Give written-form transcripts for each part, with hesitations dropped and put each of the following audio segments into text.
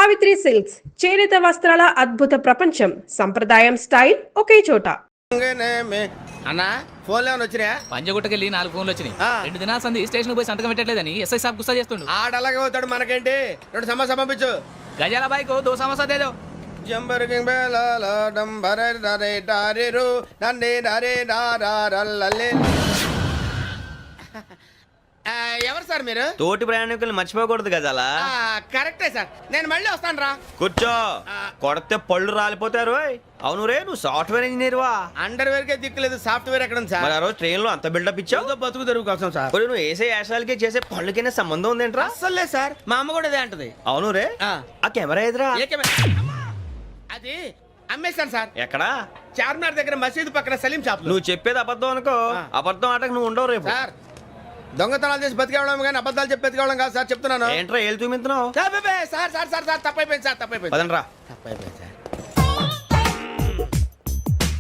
Savitri silks చేనేత వస్త్రాల అద్భుత ప్రపంచం. సంప్రదాయం స్టైల్ ఒకే చోట. అన్నా ఫోన్లో ఏమైనా వచ్చినాయా? పంజగుట్టకెళ్ళి 4 ఫోన్లు వచ్చినాయి. 2 దినాల సంది స్టేషన్ పోయి సంతకం పెట్టలేదని ఎస్ఐ సాబ్ గుస్సా చేస్తుండు. ఆడలాగే పోతాడు, మనకేంటి? 2 సమస్య పంపించు. గజాల బైక్ 2 సమస్య దేదో. జంబర్ కింగ్ బేలాల డంబరే డరే డారిరు నన్నే డరే డారల్లలే. ఎవరు సార్ మీరు? తోటి ప్రయాణికులు మర్చిపోకూడదు గజాల. కరెక్టే సార్, నేను మళ్ళీ వస్తాను రా. కూర్చో, కొడితే పళ్ళు రాలిపోతారు. అవును రే, నువ్వు సాఫ్ట్వేర్ ఇంజనీర్ వా? అండర్వేర్ కే దిక్కులేదు, సాఫ్ట్వేర్ ఎక్కడ ఉంది సార్? మరి ఆ రోజు ట్రైన్ లో అంత బిల్డప్ ఇచ్చావు. బతుకు తెరుగు కోసం సార్. నువ్వు వేసే యాశాలకి చేసే పళ్ళకైనా సంబంధం ఉందేంట్రా? అస్సలు లేదు సార్, మా అమ్మ కూడా అదే అంటది. అవును రే, ఆ కెమెరా ఎదురా? ఏ కెమెరా? అది అమ్మేశాను సార్. ఎక్కడా? చార్మినార్ దగ్గర మసీదు పక్కన సలీం షాప్. నువ్వు చెప్పేది అబద్ధం అనుకో. అబద్ధం ఆటకు నువ్వు ఉండవు రేపు. సార్, దొంగతనాలు చేసి బతికేవడం కానీ అబద్ధాలు చెప్పి బతికేవడం కాదు సార్, చెప్తున్నాను. ఏంట్రా ఏళ్ళు చూపించినావు? సార్ సార్ సార్ సార్ తప్పైపోయింది సార్, తప్పైపోయింది. పదండ్రా. తప్పైపోయింది సార్.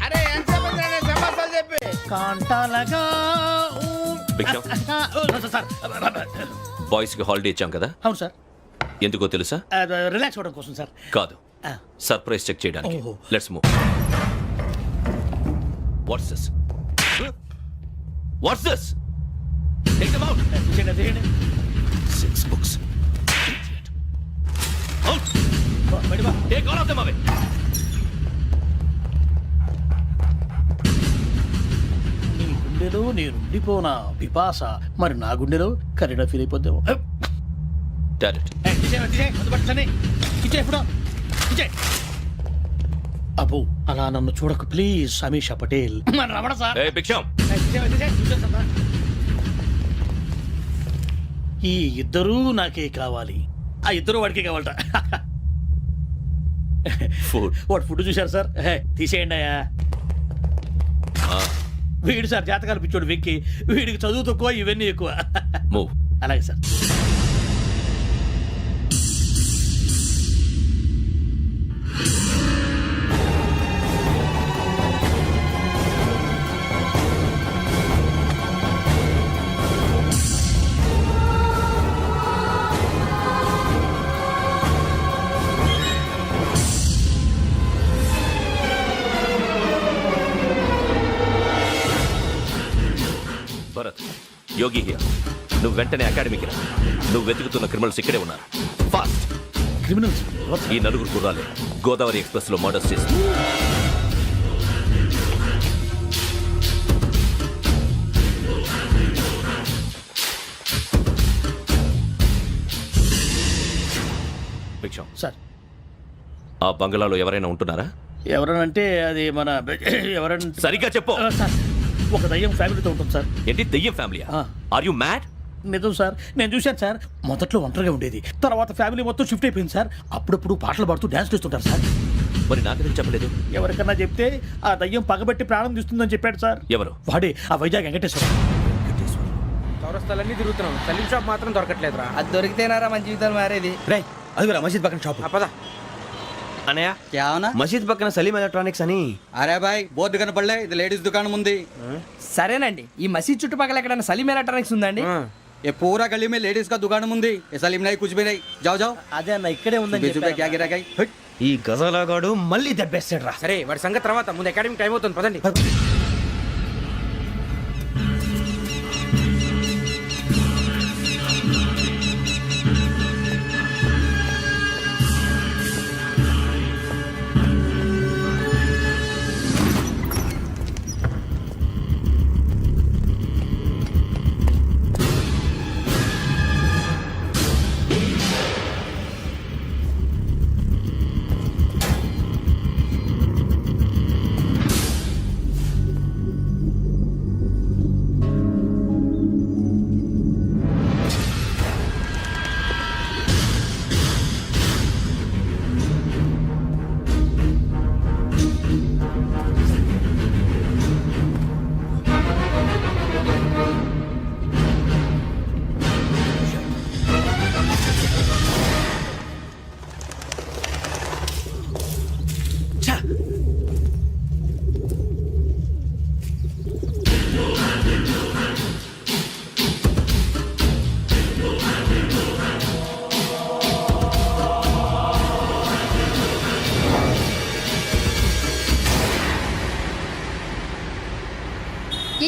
అరే ఎంతసేపు సమాసాలు చెప్పి కాంటాలగా బాయ్స్ కి హాలిడే ఇచ్చాం కదా, అవును సార్. ఎందుకో తెలుసా? రిలాక్స్ అవ్వడం కోసం సార్. కాదు, సర్ప్రైజ్ చెక్ చేయడానికి. Let's move. What's this? What's this? Take them out. 6 books. Out. Take all of them away. నీ గుండెలో నేనుండిపోనా పిపాస, మరి నా గుండెలో కరీడా ఫీల్ అయిపోద్దాము. Got it. అబ్బో, అలా నన్ను చూడకు please. Sameesha Patel. Ramana sir. Hey, Biksham. ఈ ఇద్దరూ నాకే కావాలి, ఆ ఇద్దరు వాడికే కావాలట. Food. వాడు ఫుడ్ చూశారు సార్. తీసేయండి అయ్యా. వీడు సార్ జాతకాలు పిచ్చోడు వెక్కి, వీడికి చదువు తక్కువ, ఇవన్నీ ఎక్కువ. Move. అలాగే సార్. Bharat, Yogi here. నువ్వు వెంటనే అకాడమీకి రా. నువ్వు వెతుకుతున్న క్రిమినల్స్ ఇక్కడే ఉన్నారు. ఫాస్ట్. క్రిమినల్స్? ఈ నలుగురు కుర్రాలే గోదావరి ఎక్స్ప్రెస్ లో మర్డర్స్ చేసి. భిక్షం సార్, ఆ బంగ్లాలో ఎవరైనా ఉంటున్నారా? ఎవరనంటే అది మన ఎవరంటే సరిగ్గా చెప్పు. సార్, ఒక దయ్యం ఫ్యామిలీతో ఉంటుంది సార్. ఏంటి దెయ్యం ఫ్యామిలీ? Are you mad? నిజం సార్, నేను చూశాను సార్. మొదట్లో ఒంటరిగా ఉండేది, తర్వాత ఫ్యామిలీ మొత్తం షిఫ్ట్ అయిపోయింది సార్. అప్పుడప్పుడు పాటలు పాడుతూ డ్యాన్స్ చేస్తుంటారు సార్. మరి నాకెందుకు చెప్పలేదు? ఎవరికన్నా చెప్తే ఆ దయ్యం పగబెట్టి ప్రాణం తీస్తుందని చెప్పాడు సార్. ఎవరు? వాడే, ఆ వైజాగ్ వెంకటేశ్వర. చౌరస్తాలన్నీ తిరుగుతున్నాం, సలీం షాప్ మాత్రం దొరకట్లేదురా. అది దొరికితేనారా మన జీవితాలు మారేది. రే, అదిగురా మసీద్ పక్కన షాప్. పద. అనయ్య, क्या होना? మసీద్ పక్కన సలీం ఎలక్ట్రానిక్స్ అని. అరే బాయ్, బోర్డు కనపడలే, ఇది లేడీస్ దుకాణం ఉంది. సరేనండి, ఈ మసీద్ చుట్టుపక్కల ఎక్కడైనా సలీం ఎలక్ట్రానిక్స్ ఉందండి? ये पूरा गली में लेडीज का दुकान मुंदी, ये सलीम नहीं कुछ भी नहीं. जाओ जाओ. అదే అన్న, ఇక్కడే ఉందని बीस रुपए क्या गिरा गई? ఈ గజాలగాడు మళ్ళీ దెబ్బేస్తాడు రా. సరే, వాడి సంగతి తర్వాత, ముందు అకాడమిక్ టైం అవుతుంది, పదండి.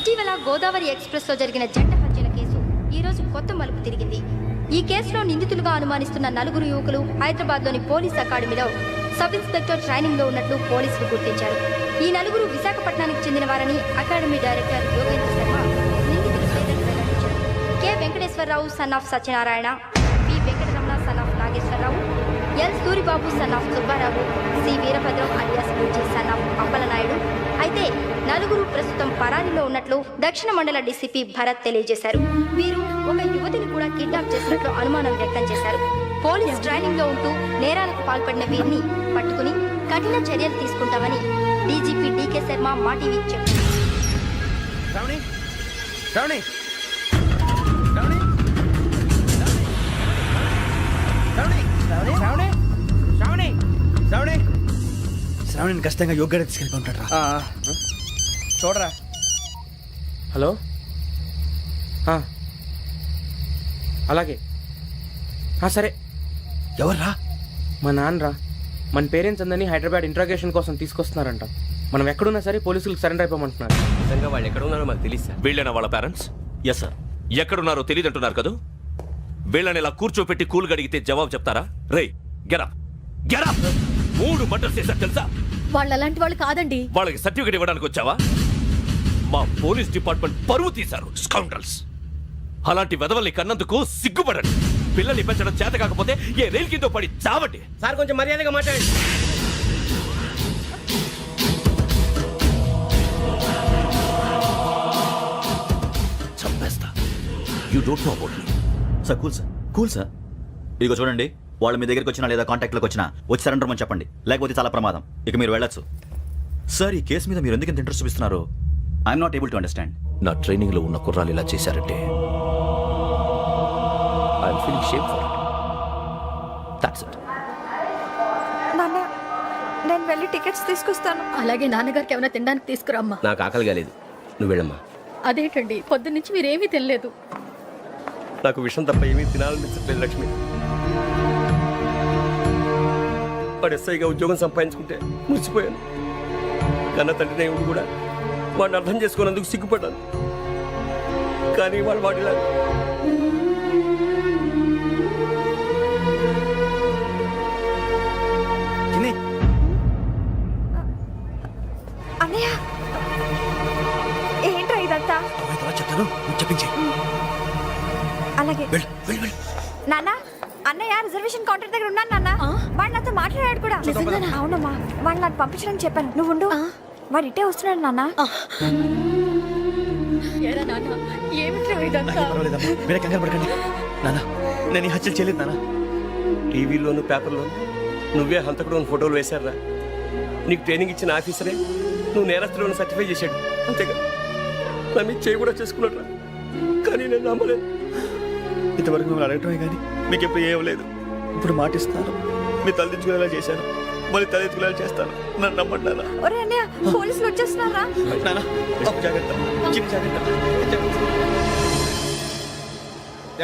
ఇటీవల గోదావరి ఎక్స్ప్రెస్లో జరిగిన జంట హత్యల కేసు ఈరోజు కొత్త మలుపు తిరిగింది. ఈ కేసులో నిందితులుగా అనుమానిస్తున్న 4 యువకులు హైదరాబాద్లోని పోలీస్ అకాడమీలో సబ్ ఇన్స్పెక్టర్ ట్రైనింగ్లో ఉన్నట్లు పోలీసులు గుర్తించారు. ఈ 4 విశాఖపట్నానికి చెందిన వారని అకాడమీ డైరెక్టర్ యోగేంద్ర శర్మ నిందితుల పేర్లను వెల్లడించారు. K Venkateswara Rao son of Satyanarayana, P Venkataramana son of Nageswara Rao, L Suribabu son of Subba Rao, C Veerabhadram alias Bujji son of Appalanaidu. అయితే 4 ప్రస్తుతం పరారీలో ఉన్నట్లు దక్షిణ మండల డీసీపీ భరత్ తెలియజేశారు. వీరు ఒక యువతిని కూడా కిడ్నాప్ చేసినట్లు అనుమానం వ్యక్తం చేశారు. పోలీస్ ట్రైనింగ్ లో ఉంటూ నేరాలకు పాల్పడిన వీరిని పట్టుకుని కఠిన చర్యలు తీసుకుంటామని డీజీపీ డీకే శర్మ మా టీవీకి చెప్పారు. శ్రావణి శ్రావణి శ్రావణి శ్రావణి శ్రావణి శ్రావణి శ్రావణి శ్రావణిని ఖచ్చితంగా యోగ్యత తీసుకెళ్ళి ఉంటాడు రా. చూడరా. హలో అలాగే సరే. ఎవర్రా? మా నాన్నరా. మన పేరెంట్స్ అందరినీ హైదరాబాద్ ఇంట్రాగేషన్ కోసం తీసుకొస్తున్నారంట. మనం ఎక్కడున్నా సరే పోలీసులకు సరెండర్ అయిపోమంటున్నారు. నిజంగా వాళ్ళు ఎక్కడ ఉన్నారో మాకు తెలియదు సార్. వీళ్ళైనా వాళ్ళ పేరెంట్స్? Yes sir. ఎక్కడున్నారో తెలియదంటున్నారు కదా. వీళ్ళని ఇలా కూర్చోపెట్టి కూల్ గడిగితే జవాబు చెప్తారా? రే గెరప్ గెరప్. 3 మర్డర్స్ చేశారు తెలుసా? వాళ్ళు అలాంటి వాళ్ళు కాదండి. వాళ్ళకి సర్టిఫికేట్ ఇవ్వడానికి వచ్చావా? మా పోలీస్ డిపార్ట్మెంట్ పరువు తీశారు స్కౌండ్రల్స్. అలాంటి వెధవల్ని కన్నందుకు సిగ్గుపడండి. పిల్లల్ని పెంచడం చేత కాకపోతే ఏ రైలు కింద పడి చావండి. సార్ కొంచెం మర్యాదగా మాట్లాడండి. చంపేస్తా. You don't know about me. Sir cool sir. ఇదిగో చూడండి, వాళ్ళు మీ దగ్గరికి వచ్చినా లేదా కాంటాక్ట్లోకి వచ్చినా వచ్చి సరెండర్ అని చెప్పండి, లేకపోతే చాలా ప్రమాదం. ఇక మీరు వెళ్ళొచ్చు. సార్, ఈ కేసు మీద మీరు ఎందుకు ఇంత ఇంట్రెస్ట్ చూపిస్తున్నారు? I'm not able to understand. నా ట్రైనింగ్ లో ఉన్న కుర్రాలు ఇలా చేశారంటే I'm feeling shame for it. That's it. నాన్న, నేను వెళ్ళి టికెట్స్ తీసుకొస్తాను. అలాగే నాన్నగారికి ఏమైనా తినడానికి తీసుకురామ్మా. నాకు ఆకలి కాలేదు, నువ్వు వెళ్ళమ్మా. అదేంటండి, పొద్దున్నుంచి మీరేమీ తినలేదు. నాకు విషయం తప్ప ఏమీ తినాలనిపించట్లేదు లక్ష్మి. వాడు ఎస్ఐగా ఉద్యోగం సంపాదించుకుంటే మురిసిపోయాను. కన్న తండ్రినే ఉండి కూడా వాడిని అర్థం చేసుకున్నందుకు సిగ్గుపడ్డాను. కానీ వాడిలా అన్నయ్య, ఏంట్రా ఇదంతా? చెప్తాను, చెప్పించి. అలాగే నాన్న. అన్నయ్య రిజర్వేషన్ కౌంటర్ దగ్గర ఉన్నాను నాన్న. వాడు నాతో మాట్లాడాడు కూడా. అవునమ్మా, వాడు నాకు పంపించడం చెప్పాను. నువ్వు ఉండు, వాడు ఇట్టే వస్తున్నాడు నాన్న. మీరే కంగారు పడకండి నాన్న. నేను ఈ హత్యలు చేయలేదు నాన్న. టీవీలోను పేపర్లోను నువ్వే హంతకుడు అని ఫోటోలు వేశారా? నీకు ట్రైనింగ్ ఇచ్చిన ఆఫీసరే నువ్వు నేరస్తులను సర్టిఫై చేశాడు. అంతేగా నా మీద చేయి కూడా చేసుకున్నట్రా. కానీ నేను నమ్మలేదు. ఇంతవరకు మిమ్మల్ని అడగటమే కానీ మీకు ఎప్పుడు ఏం లేదు. ఇప్పుడు మాటిస్తాను, మీ తలదించుకునేలా చేశాను, మళ్ళీ తలెత్తుకునేలా చేస్తాను. నన్ను నమ్మండి నాన్న. ఒరే అన్నయ్య, పోలీసులు వచ్చేస్తున్నారా? నాన్న, జాగ్రత్త, చిన్న జాగ్రత్త.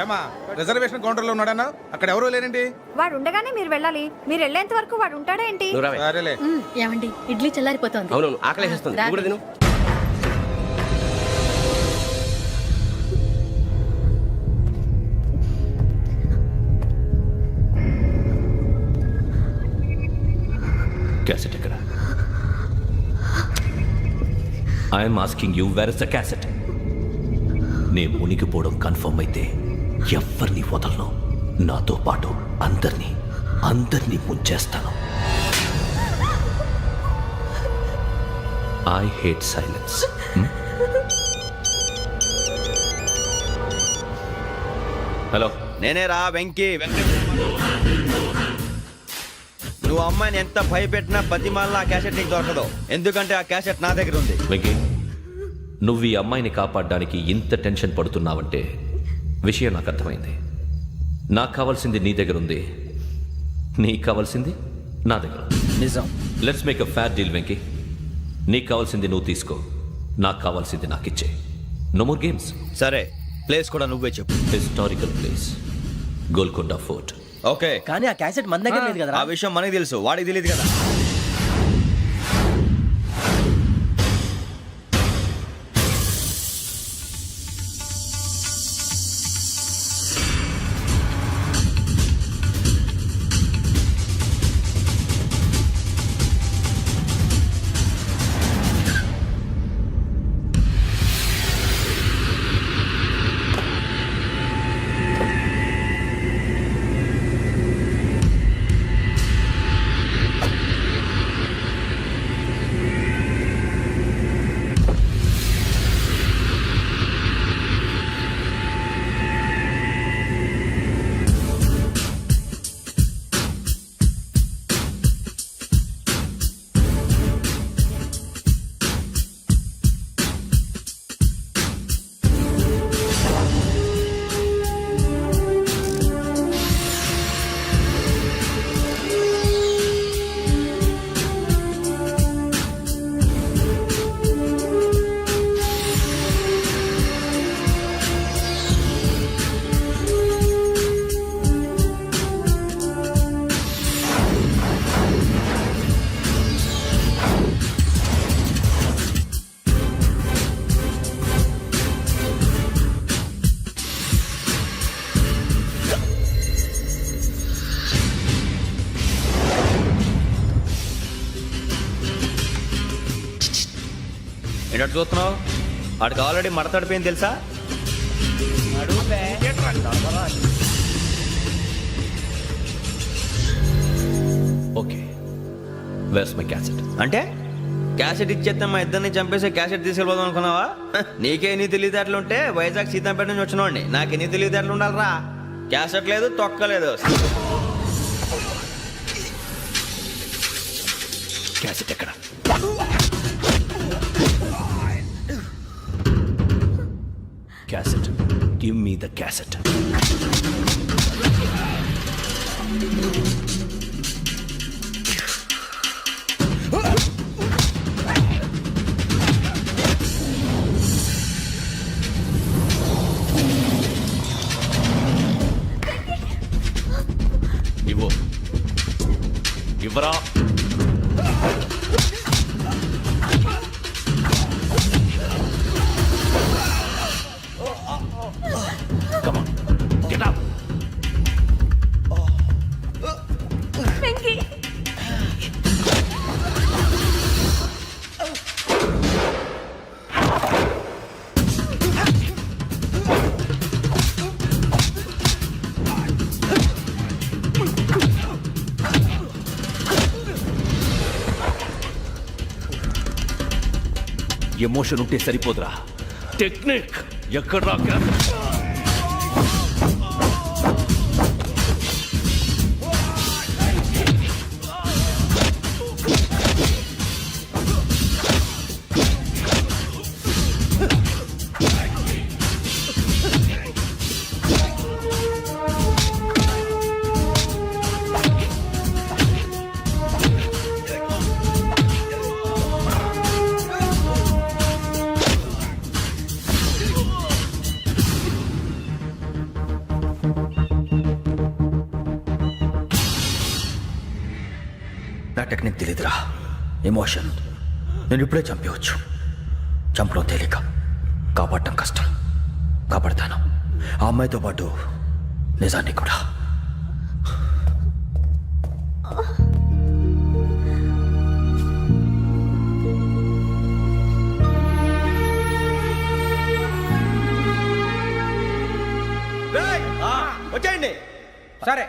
ఏమా రిజర్వేషన్ కౌంటర్ లో ఉన్నాడన్నా? అక్కడ ఎవరూ లేనండి. వాడు ఉండగానే మీరు వెళ్ళాలి. మీరు వెళ్ళేంత వరకు వాడు ఉంటాడా ఏంటి? సరేలే. ఏమండి, ఇడ్లీ చల్లారిపోతుంది. అవునవును, ఆకలేస్తుంది. కూడా తిను. క్యాసెట్ ఎక్కడ? I'm asking you, where is the cassette? నే మునిగిపోవడం కన్ఫర్మ్ అయితే ఎవ్వరిని వదలను. నాతో పాటు అందరినీ ముంచేస్తాను. I hate silence. హలో, నేనే రా వెంకీ. నువ్వు అమ్మాయిని ఎంత భయపెట్టినా బతిమాలిన ఆ క్యాసెట్ నీకు దొరకదు. ఎందుకంటే ఆ క్యాసెట్ నా దగ్గర ఉంది. వెంకీ, నువ్వు ఈ అమ్మాయిని కాపాడడానికి ఇంత టెన్షన్ పడుతున్నావంటే విషయం నాకు అర్థమైంది. నాకు కావాల్సింది నీ దగ్గర ఉంది, నీకు కావాల్సింది నా దగ్గర. నిజం. Let's make a fair deal Venky. నీకు కావాల్సింది నువ్వు తీసుకో, నాకు కావాల్సింది నాకు ఇచ్చే. No more games. సరే, ప్లేస్ కూడా నువ్వే చెప్పు. Historical place, Golconda fort. Okay, కానీ ఆ క్యాసెట్ మన దగ్గర లేదు కదా. ఆ విషయం మనకి తెలుసు, వాడికి తెలియదు కదా. ఏంటో చూస్తున్నావు? వాడికి ఆల్రెడీ మడతడిపోయింది తెలుసా? Okay, where's my cassette? అంటే క్యాసెట్ ఇచ్చేస్తే మా ఇద్దరిని చంపేసి క్యాసెట్ తీసుకెళ్ళిపోదాం అనుకున్నావా? నీకే ఎన్ని తెలివితేటలు ఉంటే వైజాగ్ సీతంపేట నుంచి వచ్చినోడిని నాకు ఎన్ని తెలివితేటలు ఉండాలరా? క్యాసెట్ లేదు, తొక్కలేదు. క్యాసెట్ ఎక్కడ? Cassette, give me the cassette. ఇవ్వు, ఇవ్వరా. Come on, get up. Emotion ఉంటే సరిపోదురా, టెక్నిక్ ఎక్కడ్రా? నా టెక్నిక్ తెలీదురా, ఎమోషన్. నేను ఇప్పుడే చంపేవచ్చు. చంపడం తేలిక, కాపాడటం కష్టం. కాపాడతాను, ఆ అమ్మాయితో పాటు నిజాన్ని కూడా. వచ్చేయండి. సరే.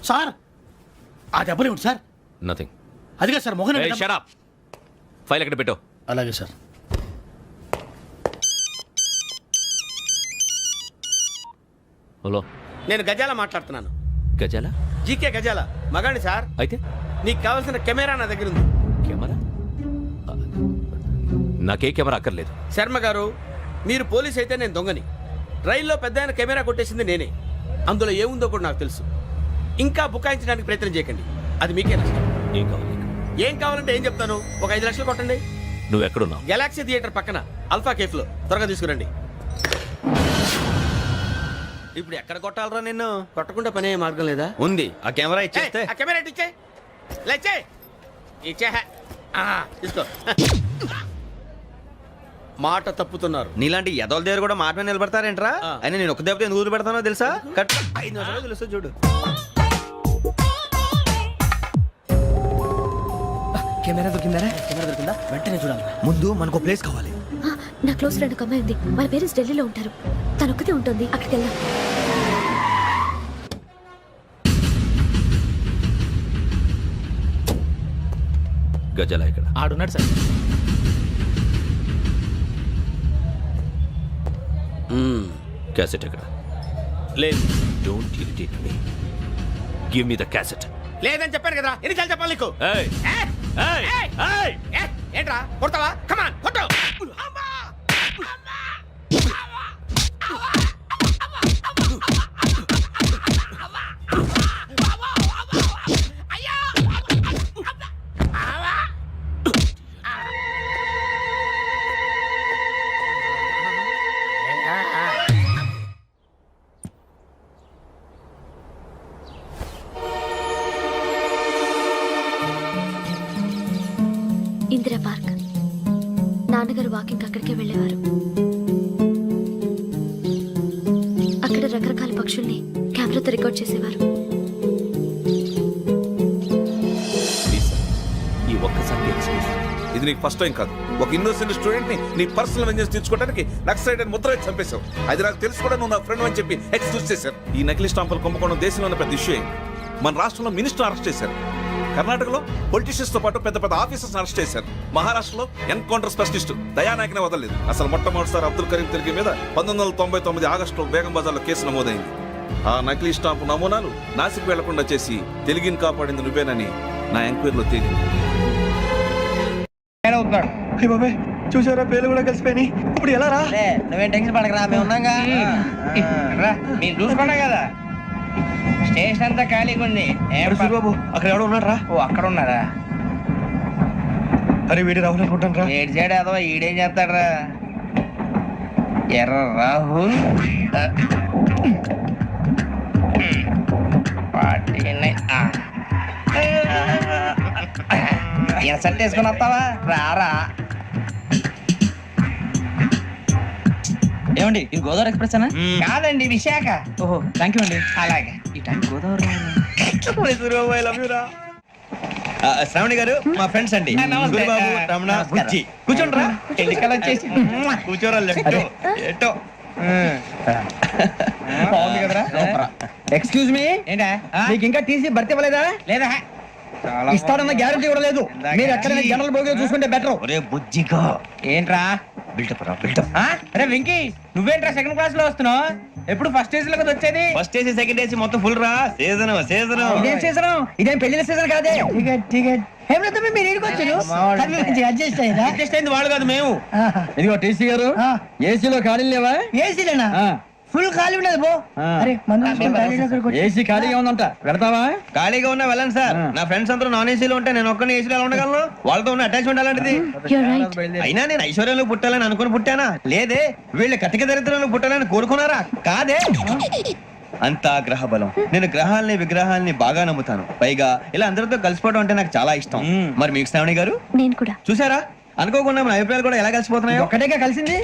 సార్ ఆ దెబ్బలు ఏమిటి సార్? నథింగ్. అదిగా సార్ మొహన్ షట్ అప్. ఫైల్ ఎక్కడ పెట్టు? అలాగే సార్. హలో, నేను గజాల మాట్లాడుతున్నాను. గజాల? జీకే గజాల మగాండి సార్. అయితే నీకు కావాల్సిన కెమెరా నా దగ్గర ఉంది. కెమెరా? నాకే కెమెరా అక్కర్లేదు. శర్మ గారు, మీరు పోలీస్ అయితే నేను దొంగని. రైల్లో పెద్ద ఆయన కెమెరా కొట్టేసింది నేనే. అందులో ఏముందో కూడా నాకు తెలుసు. ఇంకా బుకాయించడానికి ప్రయత్నం చేయకండి, అది మీకే నష్టం. ఏం కావాలి? ఏం కావాలంటే ఏం చెప్తాను, ఒక 5 లక్షలు కొట్టండి. నువ్వు ఎక్కడున్నావు? గెలాక్సీ థియేటర్ పక్కన అల్ఫా కేఫ్లో. త్వరగా తీసుకురండి. ఇప్పుడు ఎక్కడ కొట్టాలరా నిన్ను? కొట్టకుండా పనే మార్గం లేదా? ఉంది, ఆ కెమెరా ఇచ్చేస్తే. ఆ కెమెరా ఇచ్చే లేచే ఇచ్చే తీసుకో. మాట తప్పుతున్నారు. నీలాంటి ఎదల దగ్గర కూడా మాట మీద నిలబడతారేంట్రా? అయినా నేను ఒక దెబ్బతో ఎందుకు పెడతానో తెలుసా? కట్ 5 నిమిషాలు తెలుసు చూడు. కెమెరా దొరికిందా? వెంటనే చూడాలి. ముందు మనకు ప్లేస్ కావాలి. నా క్లోజ్ ఫ్రెండ్ ఒక అమ్మాయి ఉంది. వాళ్ళ పేరెంట్స్ ఢిల్లీలో ఉంటారు. తను ఒక్కతే ఉంటుంది. అక్కడికి వెళ్దాం. గజాల ఇక్కడ ఆడున్నాడు సార్. క్యాసెట్ ఎక్కడ? లేదు. Don't irritate me. Give me the cassette. లేదని చెప్పాను కదా, ఎన్నిసార్లు చెప్పాలి నీకు? ఏయ్ ఏయ్ ఏయ్! ఏంట్రా కొడతావా? కమాన్ కొట్టు. ఇందిరా పార్క్. నాన్నగారు వాకింగ్ అక్కడికే వెళ్ళేవారు. పక్షుల్ని కెమెరాతో రికార్డ్ చేసేవారు. ప్లీజ్ సార్, ఈ ఒక్కసారి ఎక్స్క్యూజ్. ఇది నీకు ఫస్ట్ టైం కాదు. ఒక ఇన్నోసెంట్ స్టూడెంట్ ని నీ పర్సనల్ వెంజెన్స్ తీర్చుకోవడానికి నక్సలైట్ అని ముద్ర వేసి చంపేశావు. అది నాకు తెలుసు కూడా నువ్వు నా ఫ్రెండ్ అని చెప్పి ఎక్స్క్యూజ్ చేశారు. ఈ నకిలీ స్టాంపులు కుంభకోణం దేశంలో ఉన్న పెద్ద ఇష్యూ అయింది. మన రాష్ట్రంలో మినిస్టర్ అరెస్ట్ చేశారు. కర్ణాటకలో పొలిటీషియన్స్ తో పాటు పెద్ద పెద్ద ఆఫీసర్స్ అరెస్ట్ చేశారు. మహారాష్ట్రలో ఎన్కౌంటర్ స్పెషలిస్ట్ దయానాయకనే వదలలేదు. అసలు మొట్టమొదటిసారి అబ్దుల్ కరీం తిరిగి మీద 1999 ఆగస్టులో బేగం బజార్లో కేసు నమోదైంది. ఆ నకిలీ స్టాంపు నమూనాలు నాసిక్ వెళ్లకుండా చేసి తెలుగుని కాపాడింది నువ్వేనని నా ఎంక్వైరీలో తేలింది. చూసారా, పేర్లు కూడా కలిసిపోయినాయి. ఇప్పుడు ఎలా రా? నువ్వేం టెన్షన్ పడకరా, మేము ఉన్నాగా. మీరు చూసుకున్నా కదా, స్టేషన్ అంతా ఖాళీగా ఉంది. బాబు అక్కడ ఎవడో ఉన్నాడు రా. ఓ అక్కడ ఉన్నారా? అరే వీడి రాహుల్ అనుకుంటాను రా. ఏడు సైడ్ అదో ఈడేం చేస్తాడరా? ఎర్ర రాహుల్ ఇన్సర్ట్ వేసుకుని వస్తావా? రారా. ఏమండి ఇది గోదావరి ఎక్స్ప్రెస్ అనా? కాదండి, విశాఖ. ఓహో థ్యాంక్ యూ అండి. అలాగే. ఈ టైం గోదావరి శ్రావణి గారు మా ఫ్రెండ్స్ అండి. నమస్తే. గురుబాబు, రమణ, బుజ్జి. కూర్చోండి రా. ఎన్నికలు వచ్చేసి కూర్చోరా. లెఫ్ట్ ఎటో. బాగుంది కదరా? ఎక్స్క్యూజ్ మీ, ఏంటా? మీకు ఇంకా టీసీ భర్తీ ఇవ్వలేదా? లేదా ఇస్తాడన్న గ్యారంటీ కూడా లేదు. మీరు ఎక్కడైనా జనరల్ బోగిలో చూసుకుంటే బెటర్. ఒరే బుజ్జిగా ఏంట్రా? బిల్డప్ రా, బిల్డప్. అరే వెంకీ, నువ్వేంట్రా సెకండ్ క్లాస్ లో వస్తున్నావు? ఎప్పుడు ఫస్ట్ ఏసీ లో కదా వచ్చేది? ఫస్ట్ ఏసీ సెకండ్ ఏసీ మొత్తం ఫుల్ రా. Season season. ఇదేం సీజన్? ఇదేం పెళ్లిన సీజన్ కాదే. టికెట్ మీరు అడ్జస్ట్ అయింది వాళ్ళు కాదు, మేము. ఇదిగో టీసీ గారు, ఏసీలో ఖాళీలు లేవా? ఏసీలేనా? ఫుల్ ఖాళీ ఉండదు బో. అరే ఏసీ ఖాళీగా ఉందంట, పెడతావా? ఖాళీగా ఉన్నా వెళ్ళండి సార్. నా ఫ్రెండ్స్ అందరూ నాన్ ఏసీలో ఉంటే నేను ఒక్కనే ఏసీలో ఎలా ఉండగలను? వాళ్ళతో ఉన్న అటాచ్మెంట్ అలాంటిది. అయినా నేను ఐశ్వర్యంలో పుట్టాలని అనుకుని పుట్టానా? లేదే. వీళ్ళు కటిక దరిద్రంలో పుట్టాలని కోరుకున్నారా? కాదే. అంతా గ్రహ బలం. నేను గ్రహాలని విగ్రహాలని బాగా నమ్ముతాను. పైగా ఇలా అందరితో కలిసిపోవడం అంటే నాకు చాలా ఇష్టం. మరి మీకు శ్రావణి గారు? నేను కూడా. చూసారా, అనుకోకుండా మన అభిప్రాయాలు కూడా ఎలా కలిసిపోతున్నాయో. ఒక్కటేగా కలిసింది.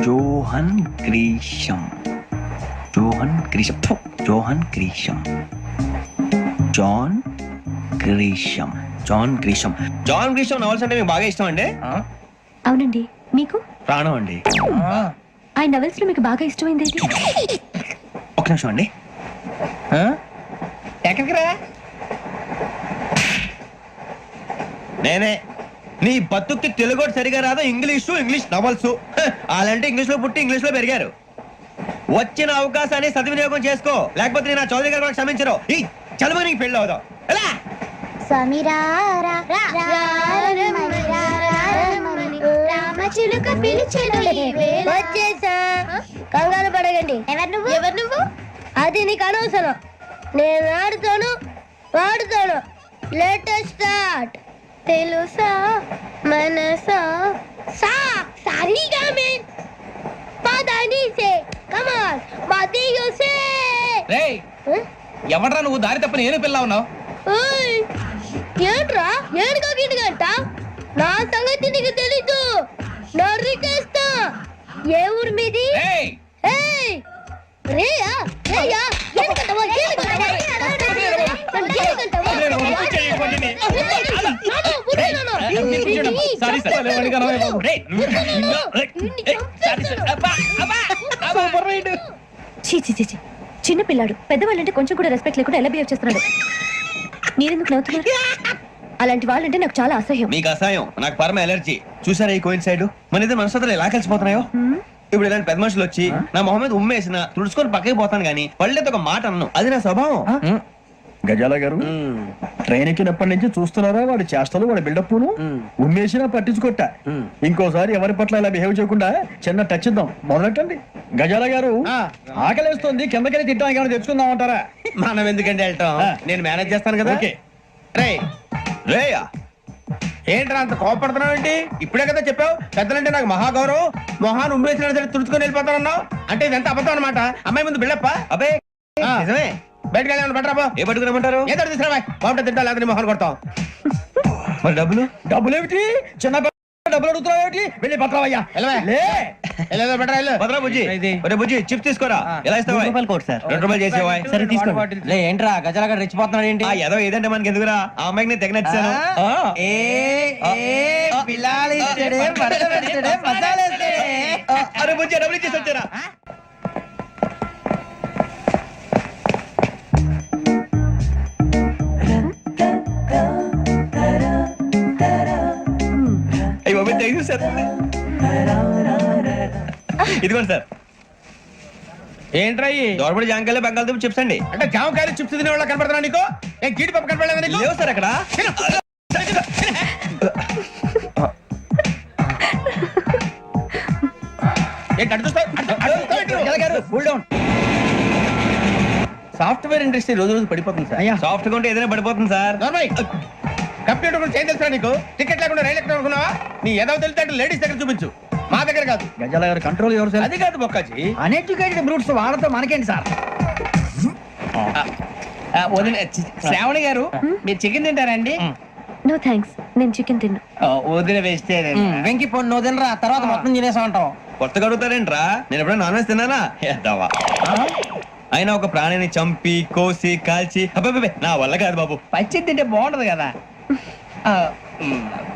Johan Grisham, Johan Grisham, Johan Grisham, John Grisham, John Grisham. John Grisham novels అంటే మీకు బాగా ఇష్టం అండి? అవునండి. మీకు? ప్రాణం అండి. ఆయన నవెల్స్ లో మీకు బాగా ఇష్టమైంది ఏంటి? ఒక నిమిషం అండి. ఎక్కడికి రా? నేనే. నీ బతుక్కి తెలుగు సరిగా రాదు, ఇంగ్లీష్ నవల్స్. అలాంటి ఇంగ్లీష్ లో పుట్టి ఇంగ్లీష్ లో పెరిగారు. వచ్చిన అవకాశాన్ని సద్వినియోగం చేసుకో, లేకపోతే నేను చౌదరి గారు కూడా క్షమించరు. ఈ చదువు నీకు పెళ్ళి అవుదాం. ఎలా? కంగారు పడగండి. ఎవరు నువ్వు? అది నీకు అనవసరం. నేను ఆడుతాను, వాడుతాను. Latest start. తెలుసా మనసా సా సారీగా మే పదని సే కమాన్ మదియో సే. రేయ్, ఎవడ్రా నువ్వు? దారి తప్ప నేను పిల్ల ఉన్నావు. ఓయ్ ఏంట్రా ఏడుగా గిడుగంట? నా సంగతి నీకు తెలీదు. నరికేస్తా. ఏ ఊరు మీది? రేయ్, ఏయ్ రేయా రేయా ఎందుకంటవా ఎందుకంటవా సారీ సార్. చిన్న పిల్లాడు పెద్దవాళ్ళంటే కొంచెం కూడా రెస్పెక్ట్ లేకుండా ఎలా బిహేవ్ చేస్తున్నాడు. మీరెందుకు నవ్వుతున్నారు? అలాంటి వాళ్ళంటే నాకు చాలా అసహ్యం. మీకు అసహాయం, నాకు పరమ ఎలర్జీ. చూసారా ఈ కోయిన్ సైడ్? మన ఇద్దరు మనసులో ఎలా కలిసిపోతున్నాయో. ఇప్పుడు ఇలాంటి పెద్ద మనుషులు వచ్చి నా మొహం మీద ఉమ్మేసిన తుడుచుకొని పక్కకి పోతాను కానీ పళ్ళేతో ఒక మాట అన్ను. అది నా స్వభావం. గజాల గారు, ట్రైన్ ఎక్కినప్పటి నుంచి చూస్తున్నారా వాడి చేష్టలు, వాడి బిల్డప్ను. ఉమ్మేసినా పట్టించుకోట. ఇంకోసారి ఎవరి పట్ల ఇలా బిహేవ్ చేయకుండా చిన్న టచ్ ఇద్దాం. మొదలెట్టండి. గజాల గారు, ఆకలేస్తుంది, కిందకెళ్ళి తిట్టడానికి ఏమైనా తెచ్చుకుందాం అంటారా? మనం ఎందుకంటే వెళ్తాం, నేను మేనేజ్ చేస్తాను కదా. రే రేయా, ఏంట్రా అంత కోపడుతున్నావు ఏంటి? ఇప్పుడే కదా చెప్పావు పెద్దలంటే నాకు మహాగౌరవం. మొహాన్ని ఉమ్మేసిన సరే తుడుచుకొని వెళ్ళిపోతానన్నావు. అంటే ఇదంతా అబద్ధం అనమాట. అమ్మాయి ముందు బిళ్ళప్ప. అబ్బే నిజమే. బయటకు వెళ్ళి బట్రాబో. ఏ పట్టుకురమ్మంటారు? ఏదో తీసుకురా బాగుంటుంది తింటా, లేదా మొహాన్ని కొడతాం. మరి డబ్బులు డబ్బులు ఏమిటి చిన్న పిల్ల డబ్బులు అడుగుతున్నావు ఏమిటి వెళ్ళి పట్టరావయ్యా లే భద్రా బుజ్జి ఒరే బుజ్జి చిప్స్ తీసుకోరా ఎలా ఇస్తావా కోట్ సార్ 2 రూపాయలు చేసేవా సరే తీసుకోండి లే ఏంట్రా గజలగా రెచ్చిపోతున్నాడు ఏంటి ఆ ఏదో ఏదంటే మనకి ఎందుకురా ఆ అమ్మాయికి నేను తెగ నచ్చాను అరే బుజ్జి డబ్బులు ఇచ్చేసి వచ్చారా అయ్యో థ్యాంక్ యూ సార్ ఇదిగోండి సార్ ఏంట్రా దోరబడి జాంకాయలు బంగాళదుంప చిప్స్ అండి అంటే జామకాయలు చిప్స్ తినే వాళ్ళ కనపడుతున్నా నీకు ఏ గీడి పప్పు కనపడలేదా నీకు లేవు సార్ అక్కడ ఏంటి అటు చూస్తావు? కూల్ డౌన్ సాఫ్ట్వేర్ ఇండస్ట్రీ రోజు రోజు పడిపోతుంది సార్ సాఫ్ట్ గా ఉంటే ఏదైనా పడిపోతుంది సార్ నార్మల్ కంప్యూటర్ గురించి ఏం తెలుసా నీకు టికెట్ లేకుండా రైలు ఎక్కడ అనుకున్నావా నీ ఏదో తెలితే అంటే లేడీస్ దగ్గర చూపించు మా దగ్గర కాదు గజాల గారు కంట్రోల్ ఎవరు సార్ అది కాదు బొక్కాజీ అన్ఎడ్యుకేటెడ్ బ్రూట్స్ వాళ్ళతో మనకేంటి సార్ శ్రావణి గారు మీరు చికెన్ తింటారండి నో థ్యాంక్స్ నేను చికెన్ తిన్నా వదిన వేస్తే వెంకి పొన్ను నువ్వు తినరా తర్వాత మొత్తం తినేసా ఉంటాం కొత్తగా అడుగుతారేంట్రా నేను ఎప్పుడైనా నాన్ వెజ్ తిన్నానా ఎద్దావా అయినా ఒక ప్రాణిని చంపి కోసి కాల్చి అబ్బబ్బబ్బే, నా వల్ల కాదు బాబు పచ్చి తింటే బాగుంటది కదా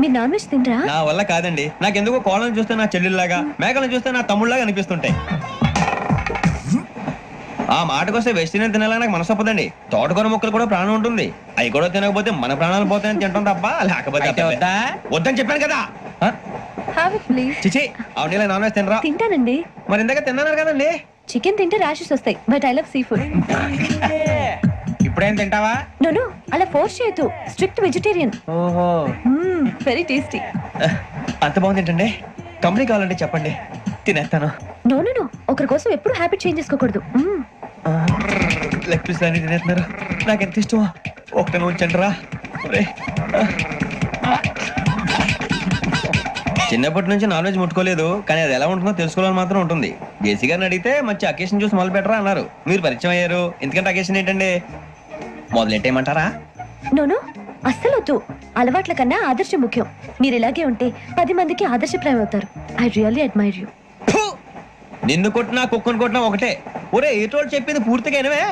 మీరు నాన్ వెజ్ తినరా నా వల్ల కాదండి నాకెందుకో కోళ్ళని చూస్తే నా చెల్లెల్లాగా మేకలను చూస్తే నా తమ్ముళ్ళలాగా అనిపిస్తుంటాయి ఆ మాటకొస్తే వెస్టిరియన్ తినాలని నాకు మనసు ఒప్పదండి తోటకూర ముక్కలు కూడా ప్రాణం ఉంటుంది అవి కూడా తినకపోతే మన ప్రాణాలు పోతాయని తింటాం తప్ప లేకపోతే వద్దా వద్దని చెప్పాను కదా హ్యావ్ ఇట్ ప్లీజ్ చిచి అవునీ నాన్ వెజ్ తినరా తింటానండి మరి ఇందాక తిన్నాను కదండి చికెన్ తింటే ర్యాషెస్ వస్తాయి but I love sea food ఇప్పుడేం తింటావా నో అలా ఫోర్స్ చేయొద్దు స్ట్రిక్ట్ వెజిటేరియన్ ఓహో వెరీ టేస్టీ అంత బాగుంది ఏంటండి కంపెనీ కావాలంటే చెప్పండి తినేస్తాను నో ఒకరి కోసం ఎప్పుడు హ్యాబిట్ చేంజ్ చేసుకోకూడదు లెగ్ పీస్ అన్ని తినేస్తున్నారు నాకు ఎంత ఇష్టమా ఒకటే ఉంచండి రా చిన్నప్పటి నుంచి నాన్ వెజ్ ముట్టుకోలేదు కానీ అది ఎలా ఉంటుందో తెలుసుకోవాలని మాత్రం ఉంటుంది జేసీ గారిని అడిగితే మంచి అకేషన్ చూసి మొదలు పెట్టరా అన్నారు మీరు పరిచయం అయ్యారు ఎందుకంటే అకేషన్ ఏంటండి మొదలెట్టేయమంటారా నో అస్సలు వద్దు అలవాట్ల కన్నా ఆదర్శం ముఖ్యం మీరు ఇలాగే ఉంటే 10 మందికి ఆదర్శప్రాయం అవుతారు ఐ రియల్లీ అడ్మైర్ యూ నిన్ను కొట్టినా కుక్కను కొట్టినా ఒకటే ఒరే ఏటోళ్ళు చెప్పింది పూర్తిగా వినవే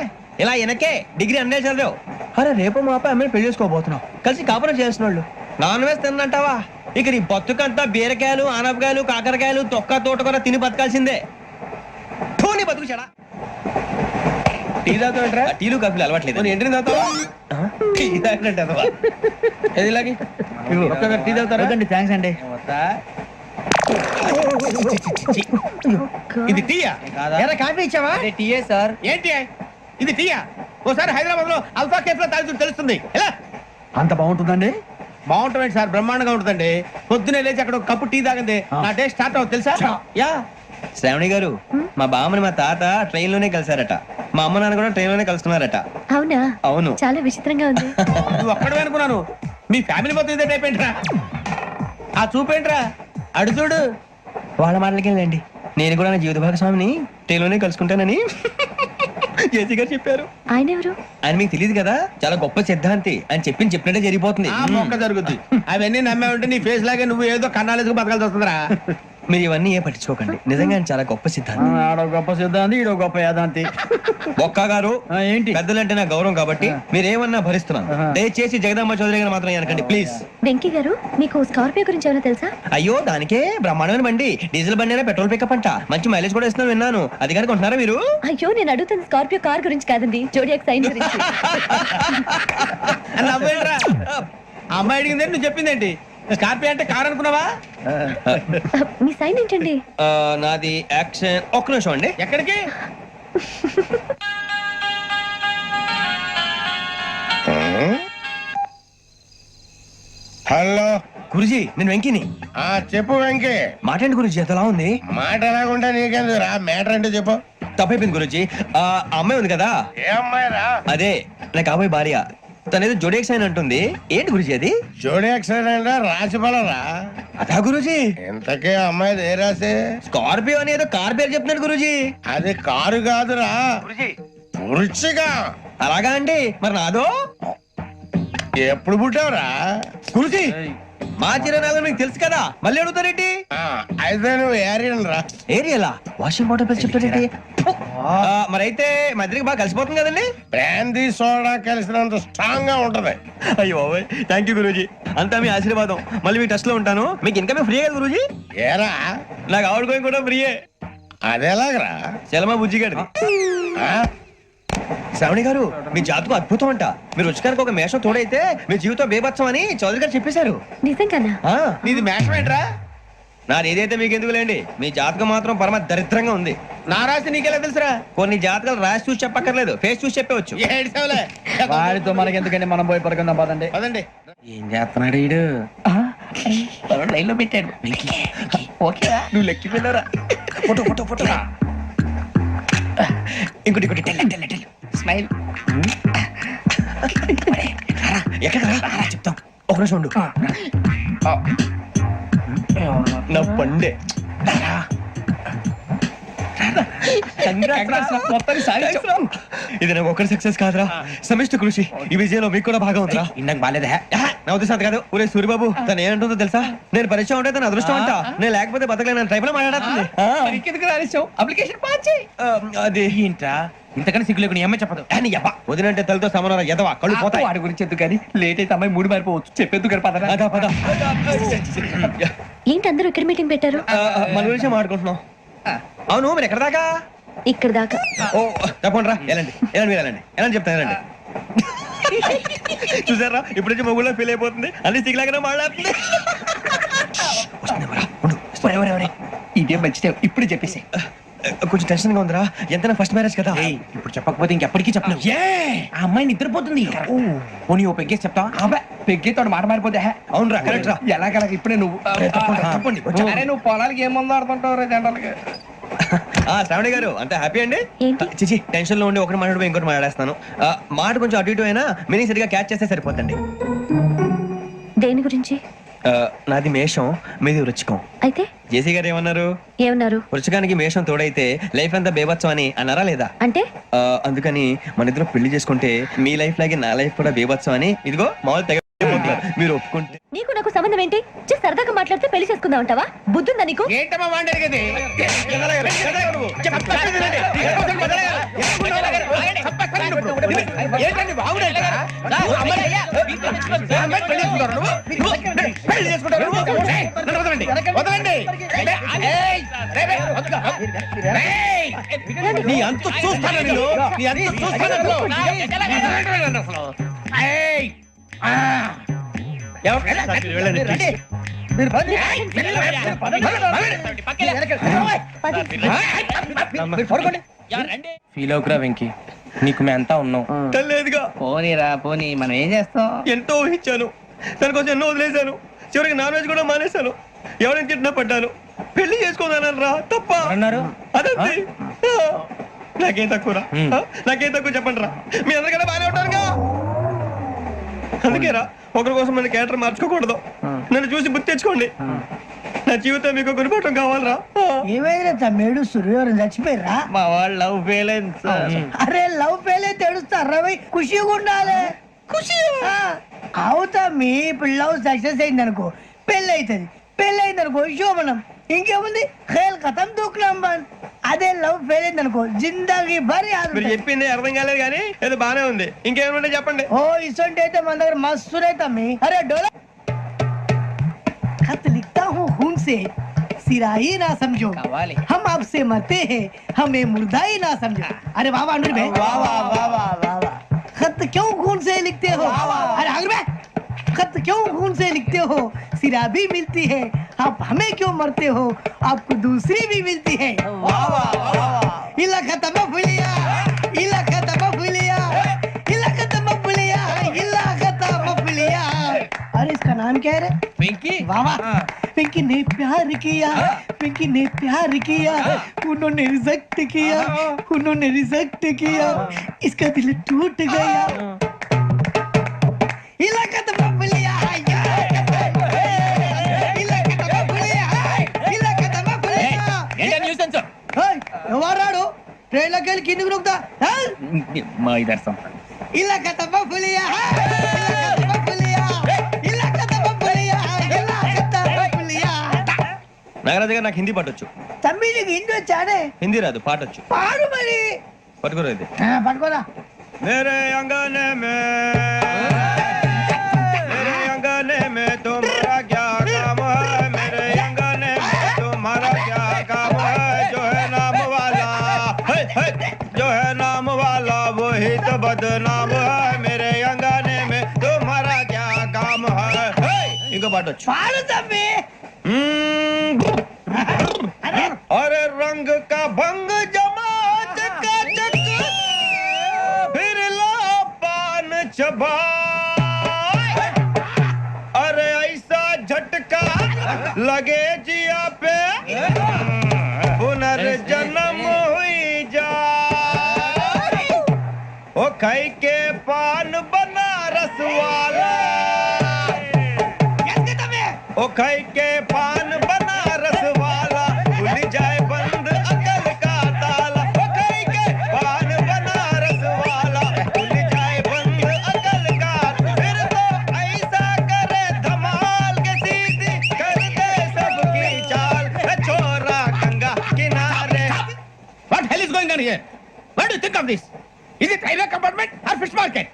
ఇలా వెనకే డిగ్రీ అన్నే చదివావు అరే రేపు మా అబ్బాయి అమ్మాయిని పెళ్లి చేసుకోబోతున్నావు కలిసి కాపురం చేసిన వాళ్ళు నాన్ వెజ్ తిన్నంటావా ఇక నీ బతుకంతా బీరకాయలు ఆనపకాయలు కాకరకాయలు తొక్క తోట కూడా తిని బతకాల్సిందే నీ బతుకు చెడా టీ తాగుతాంట్రా టీలు కాఫీలు అలవాట్లేదు ఎంట్రీ తాగుతావా టీ తాగినట్టు అదవా. ఏది ఇలాగి ఒక్క టీ తాగుతారా థ్యాంక్స్ అండి ఇది టీయా ఎరా కాఫీ ఇచ్చావా టీయే సార్ ఏంటి ఇది టీయా ఓసారి హైదరాబాద్ లో అల్ఫా కేఫ్ లో తాగుతూ తెలుస్తుంది ఎలా అంత బాగుంటుందండి బాగుంటుంది సార్ బ్రహ్మాండంగా ఉంటుందండి పొద్దునే లేచి అక్కడ ఒక కప్పు టీ తాగింది నా డే స్టార్ట్ అవుతుంది తెలుసా యా శ్రావణి గారు మా బామ్మని మా తాత ట్రైన్ లోనే కలిసారట మా అమ్మ నాన్న కూడా ట్రైన్ లోనే కలుసుకున్నారట అవునా అవును చాలా విచిత్రంగా ఉంది నువ్వు ఒక్కడే అనుకున్నాను మీ ఫ్యామిలీ మొత్తం ఇదే టైప్ ఏంట్రా ఆ చూపేంట్రా అడు చూడు వాళ్ళ మాటలకి వెళ్ళండి నేను కూడా నా జీవిత భాగస్వామిని ట్రైన్ లోనే కలుసుకుంటానని జేసీ గారు చెప్పారు ఆయన ఎవరు ఆయన మీకు తెలియదు కదా చాలా గొప్ప సిద్ధాంతి అని చెప్పినట్టే జరిగిపోతుంది ఆ మొక్క జరుగుద్ది అవన్నీ నమ్మే ఉంటే నీ ఫేస్ లాగే నువ్వు ఏదో కన్నాలేసుకు బతకాల్సి వస్తుందిరా మీరు ఇవన్నీ ఏ పట్టించుకోకండి నిజంగా ఆయన చాలా గొప్ప సిద్ధాంతి ఆడో గొప్ప సిద్ధాంతి ఈడో గొప్ప యాదాంతి ఒక్క గారు ఏంటి పెద్దలంటే నా గౌరవం కాబట్టి మీరేమన్నా భరిస్తున్నాను దయచేసి జగదాంబ చౌదరి గారు మాత్రం అనకండి ప్లీజ్ వెంకీ గారు మీకు స్కార్పియో గురించి ఏమైనా తెలుసా అయ్యో దానికే బ్రహ్మాండమైన బండి డీజిల్ బండి అయినా పెట్రోల్ పికప్ అంట మంచి మైలేజ్ కూడా ఇస్తున్నాను విన్నాను అది కనుక ఉంటున్నారా మీరు అయ్యో నేను అడుగుతుంది స్కార్పియో కార్ గురించి కాదండి జోడియాక్ సైన్ గురించి నవ్వేంట్రా ఆ అమ్మాయి అడిగింది నువ్వు చెప్పిందేంటి స్కార్పియో అంటే కార్ అనుకున్నావా మీ సైన్ ఏంటండి నాది యాక్షన్ ఒక్క నిమిషం అండి ఎక్కడికి హలో గురుజీ నేను వెంకిని చెప్పు వెంకీ మాట్లాడి గురుజీ ఎంతలా ఉంది మాట ఎలాగుంటా నీకెందుకు రా మ్యాటర్ అంటే చెప్పు తప్పైపోయింది గురుజీ ఆ అమ్మాయి ఉంది కదా ఏ అమ్మాయి రా అదే నా కాబోయే భార్య తనేదో జోడేక్స్ అని అంటుంది ఏంటి గురుజీ అది జోడి యాక్సిడెంట్ రాసి పడరా అదా గురుజీ ఇంతకే అమ్మాయి ఏ రాసి స్కార్పియో అని ఏదో కార్ పేరు చెప్తున్నాడు గురుజీ అది కారు కాదురా వృచ్చిగా అలాగా అండి మరి నాదో ఎప్పుడు పుట్టావురా? కురిసి మా చిరనాలు మీకు తెలుసు కదా, మళ్ళీ అడుగుతారేంటి? అయితే నువ్వు ఏరియన్ రా. ఏరియాలా? వాషింగ్ వాటర్ పేరు చెప్తారేంటి? మరైతే మా ఇద్దరికి బాగా కలిసిపోతుంది కదండి. బ్రాందీ సోడా కలిసినంత స్ట్రాంగ్ గా ఉంటది. అయ్యో థ్యాంక్ యూ గురూజీ, అంతా మీ ఆశీర్వాదం. మళ్ళీ మీ టచ్ లో ఉంటాను. మీకు ఇంకా ఫ్రీ కదా గురూజీ? ఏరా నాకు ఆవిడ గోయింగ్ కూడా ఫ్రీయే. అదేలాగరా? చలమా బుజ్జి గారి. ఆ? శ్రావణి గారు, మీ జాతకు అద్భుతం అంట. మీరు రుచికానికి ఒక మేషం తోడైతే మీ జీవితం బేబత్సం అని చౌదరి గారు చెప్పేశారు. నిజంగానా? నీది మేషం ఏంట్రా? నాది ఏదైతే మీకు ఎందుకు లేండి, మీ జాతకం మాత్రం పరమ దరిద్రంగా ఉంది. నా రాసి నీకెలా తెలుసురా? కొన్ని జాతకాలు రాసి చూసి చెప్పక్కర్లేదు, ఫేస్ చూసి చెప్పవచ్చు. ఏడ్చావులే. వాడితో మనకి ఎందుకండి, మనం పోయి పడుకుందాం పదండి. పదండి. ఏం చేస్తున్నాడు వీడు? లైన్ లో పెట్టాడు. ఓకే నువ్వు లెక్కిపోయినారా? Photo photo photo. ఇంకోటి ఇంకోటి టెల్ స్మైల్. ఎక్కడ చెప్తాం, ఒక నిమిషం ఉండు. నా పండే ఇది నాకు ఒక్కరి సక్సెస్ కాదురా, సమిష్టి కృషి. ఈ విజయంలో మీకు కూడా భాగం ఉందిరా. ఇందాక బాగాలేదా? నా ఉద్దేశం అంత కాదు. ఊరే సూర్యబాబు, తను ఏమంటుందో తెలుసా? నేను పరిచయం ఉంటే తన అదృష్టం అంట, నేను లేకపోతే బతకలేను టైప్ లో మాట్లాడుతుంది. అప్లికేషన్ పాస్ చేయి. అది ఏంట్రా ఇంతకన్నా సిగ్గు లేకుండా ఏమై చెప్పదు. వదినంటే తలతో సమానం ఎదవా, కళ్ళు పోతాయి. వాడి గురించి ఎందుకు కానీ, లేట్ అయితే అమ్మాయి మూడు మారిపోవచ్చు. చెప్పేందుకు కానీ పద. అదా పద. ఏంటి అందరూ ఇక్కడ మీటింగ్ పెట్టారు? మన గురించి మాట్లాడుకుంటున్నాం. అవును మీరు ఎక్కడ దాకా? ఇక్కడ దాకా. ఓ తప్పకుండా రా, వెళ్ళండి వెళ్ళండి మీరు వెళ్ళండి వెళ్ళండి చెప్తాను వెళ్ళండి. చూసారా ఇప్పుడు నుంచి మొగుల్లో ఫీల్ అయిపోతుంది, అన్ని సిగ్లాగానే మాట్లాడుతుంది. ఇదే మంచి ఇప్పుడు చెప్పేసి. కొంచెం టెన్షన్ గా ఉందిరా, ఎంతైనా ఫస్ట్ మ్యారేజ్ కదా. ఇప్పుడు చెప్పకపోతే ఇంకెప్పటికీ చెప్పలేవు. ఆ అమ్మాయి నిద్రపోతుంది. పోనీ ఓ పెగ్గేసి చెప్తా. పెగ్గేతో మాట మారిపోతే. అవునురా కరెక్ట్ రా. ఎలాగలా ఇప్పుడే నువ్వు తప్పండి. అరే నువ్వు పొలాలకి ఏం మందు ఆడుతుంటావు జనరల్ గా. శ్రావణి గారు అంతా హ్యాపీ అండి? ఏంటి? చిచి టెన్షన్ లో ఉండి ఒకటి మాట్లాడిపోయి ఇంకోటి మాట్లాడేస్తాను. మాట కొంచెం అటు ఇటు అయినా మీనింగ్ సరిగా క్యాచ్ చేస్తే సరిపోతండి. దేని గురించి? నాది మేషం, మీది వృచ్చికం. అయితే జేసీ గారు ఏమన్నారు? ఏమన్నారు? వృచ్చికానికి మేషం తోడైతే లైఫ్ అంతా బేబత్సం అని అన్నారా లేదా? అంటే అందుకని మన ఇద్దరు పెళ్లి చేసుకుంటే మీ లైఫ్ లాగే నా లైఫ్ కూడా బేబత్సం అని ఇదిగో మామూలు తెగ మీరు ఒప్పుకుంటే. నీకు నాకు సంబంధం ఏంటి? సరదాగా మాట్లాడితే పెళ్లి చేసుకుందాం అంటావా? బుద్ధుందా నీకు? ఏంటమ్మా మాట్లాడేది? నీ అంత చూస్తాను నేను, నీ అంత చూస్తాను. ఫీల్ అవుకురా వెంకీ, నీకు మేము అంతా ఉన్నాం. తెలియదుగా. పోనీరా పోనీ, మనం ఏం చేస్తాం? ఎంతో ఊహించాను, దానికోసం ఎన్నో వదిలేశాను. చివరికి నాన్ వెజ్ కూడా మానేశాను. ఎవరైనా తిట్టినా పడ్డాను. పెళ్లి చేసుకోదానని రా తప్ప అన్నారు. అదంతే. నాకేం తక్కువ నాకేం తక్కువ చెప్పండి రా. మీ అందరికన్నా బాగానే ఉంటారుగా. అందుకే రా, ఒకరి కోసం మన క్యారెక్టర్ మార్చుకోకూడదు. నన్ను చూసి గుర్తు తెచ్చుకోండి. నా జీవితం మీకు గురిపటం కావాలరా. ఏమైనా తమ్మేడు సూర్యవారం చచ్చిపోయిరా? మా వాళ్ళు లవ్ ఫెయిల్ అయింది సార్. అరే లవ్ ఫెయిల్ అయితే ఏడుస్తారా? ఖుషిగా ఉండాలి. ఖుషి అవుతా. మీ ఇప్పుడు లవ్ సక్సెస్ అయింది అనుకో, పెళ్ళి అవుతుంది. పెళ్ళి అయింది అనుకో శోభనం. ఇంకేముంది, ఖేల్ కథం దూకునాం బాన్. అదే లవ్ ఫెయిల్ అయింది అనుకో జిందాగీ భారీ. మీరు చెప్పింది అర్థం కాలేదు కానీ ఏదో బానే ఉంది. ఇంకేమైనా చెప్పండి. ఓ ఇసొంటి అయితే మన దగ్గర మస్తునే తమ్మి. అరే డోలా खत लिखता हूँ खून से, सिरा ही ना समझो, हम आपसे मरते हैं, हमें मुर्दा ही ना समझो. अरे वाह वाह अनुर भाई, वाह वाह वाह वाह वाह वाह. खत क्यों खून से लिखते हो? अरे अनुर भाई, खत क्यों खून से लिखते हो? सिरा भी मिलती है, आप हमें क्यों मरते हो? आपको दूसरी भी मिलती है. वाह वाह वाह. इला खत्म फुलिया, इला खत्म फुलिया, इला खत्म फुलिया, इला खत्म फुलिया. अरे इसका नाम क्या है रे? వెంకీ. वाह वाह. पिंकी ने प्यार किया, पिंकी ने प्यार किया, उन्होंने रिजेक्ट किया, उन्होंने रिजेक्ट किया, इसका दिल टूट गया. इलाका तो बबलिया है, इलाका तो बबलिया है, इलाका तो बबलिया. ఏంటా న్యూసెన్స్? ఎవరాడు ట్రైన్ లోకి వెళ్ళి కిందికి నొక్కుతా? మా ఇదర్శం. ఇలాకా तो बबलिया है, इलाका तो बबलिया. నాగరాజు గారు నాకు హిందీ పాటొచ్చు. తమ్మి నీకు హిందీ వచ్చానే? హిందీ రాదు, పాటొచ్చు. పాడు మరి. పట్టుకోరా ఇది. పట్టుకోరా. मेरे अंगने में तुम्हारा क्या काम है? मेरे अंगने में तुम्हारा क्या काम है? जो है नाम वाला जो है नाम वाला वही तो बदनाम है. मेरे अंगने में तुम्हारा क्या काम है? इनको बाटो पाड़ो तम्मी. अरे रंग का भंग जमा चकाचक फिर ला पान चबा. अरे ऐसा झटका लगे जिया पे पुनर्जन्म हुई जा. ओ खाई के पान बनारस वाला. ओ खाई के पान बनारस वाला खुल जाए बंद अकल का ताला. ओ खाई के पान बनारस वाला खुल जाए बंद अकल का. फिर तो ऐसा करे धमाल के सीधी कर दे सबकी चाल. छोरा गंगा किनारे. What hell is going on here? What do you think of this? Is it railway compartment or fish market?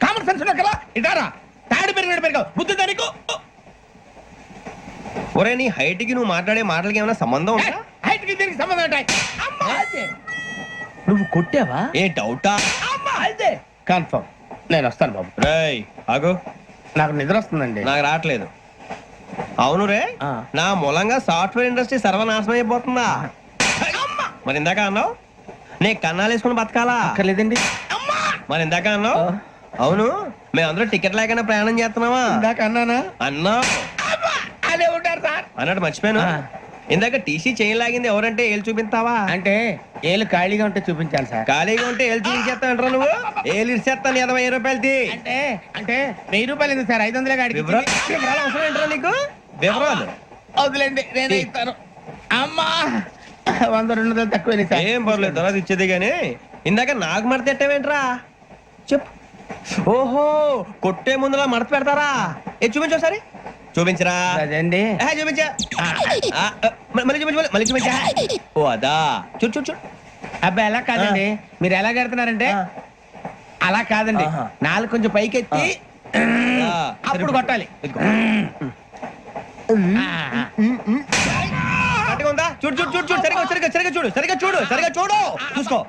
Common sense ఉన్నా కదా ఇదారా తాడు పెరిగావు బుద్ధి దానికి. ఒరే నీ హైట్ కి నువ్వు మాట్లాడే మాటలకి ఏమైనా సంబంధం ఉందా? హైట్ కి దీనికి సంబంధం ఉంటాయి. నువ్వు కొట్టావా? ఏ డౌటా? అయితే కన్ఫర్మ్ నేను వస్తాను బాబు. రేయ్ ఆగు, నాకు నిద్ర వస్తుందండి. నాకు రావట్లేదు. అవును రే, నా మూలంగా సాఫ్ట్వేర్ ఇండస్ట్రీ సర్వనాశనం అయిపోతుందా? మరి ఇందాక అన్నావు నీ కన్నాలు వేసుకుని బతకాలా? లేదండి. మరి ఇందాక అన్నావు అవును మేమందరూ టికెట్ లేకుండా ప్రయాణం చేస్తున్నావా? ఇందాక అన్నానా? అన్నా అదే ఉంటారు సార్ అన్నట్టు మర్చిపోయాను. ఇందాక టీసీ చేయి లాగింది ఎవరంటే ఏళ్ళు చూపిస్తావా? అంటే ఏళ్ళు ఖాళీగా ఉంటే చూపించాలి సార్. ఖాళీగా ఉంటే ఏళ్ళు చూపించేస్తానంటారా నువ్వు? ఏళ్ళు ఇచ్చేస్తాను 20 రూపాయలది. అంటే అంటే 1000 రూపాయలు ఎందుకు సార్? 500 గాడికి వివరాలు అవసరం ఏంటరా నీకు? వివరాలు వదిలేండి నేనే ఇస్తాను. అమ్మా 100 200 తక్కువ సార్. ఏం పర్లేదు తర్వాత ఇచ్చేది కానీ ఇందాక నాకు మడత ఎట్టవేంట్రా చెప్పు. ఓహో కొట్టే ముందులా మడత పెడతారా? ఏ చూపించు ఒకసారి. చూపించరా? అదండి చూపించా. మళ్ళీ చూపించు మళ్ళీ చూపించా. ఓ అదా చూడు చూడు చూడు. అబ్బాయి ఎలా కాదండి, మీరు ఎలా కడుతున్నారంటే అలా కాదండి. నాలుగు కొంచెం పైకెత్తి అప్పుడు కొట్టాలి. కరెక్ట్గా ఉందా? చూడు చూడు చూడు చూడు సరిగా సరిగా సరిగా చూడు సరిగా చూడు సరిగా చూడు చూసుకో.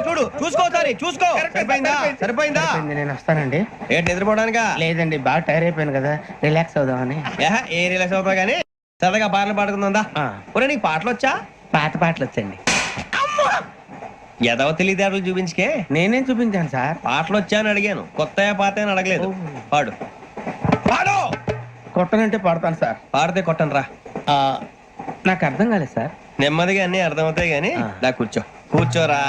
చూడు చూసుకో సరే చూసుకో. సరిపోయిందా? సరిపోయిందా? నేను వస్తానండి. ఏంటి నిద్రపోవడానికా? లేదండి బాగా టైర్ అయిపోయాను కదా, రిలాక్స్ అవుదామని. ఏ రిలాక్స్ అవుతావు కానీ సరదాగా పాటలు పాడుకుందా? ఒరే నీకు పాటలు వచ్చా? పాత పాటలు వచ్చండి. ఎదవ తెలివితేటలు చూపించుకే. నేనేం చూపించాను సార్? పాటలు వచ్చా అని అడిగాను, కొత్త పాత అని అడగలేదు. పాడు పాడు. కొట్టనంటే పాడతాను సార్. పాడితే కొట్టను రా. నాకు అర్థం కాలేదు సార్. నెమ్మదిగా అన్ని అర్థమవుతాయి గానీ దా కూర్చో. కూర్చోరా.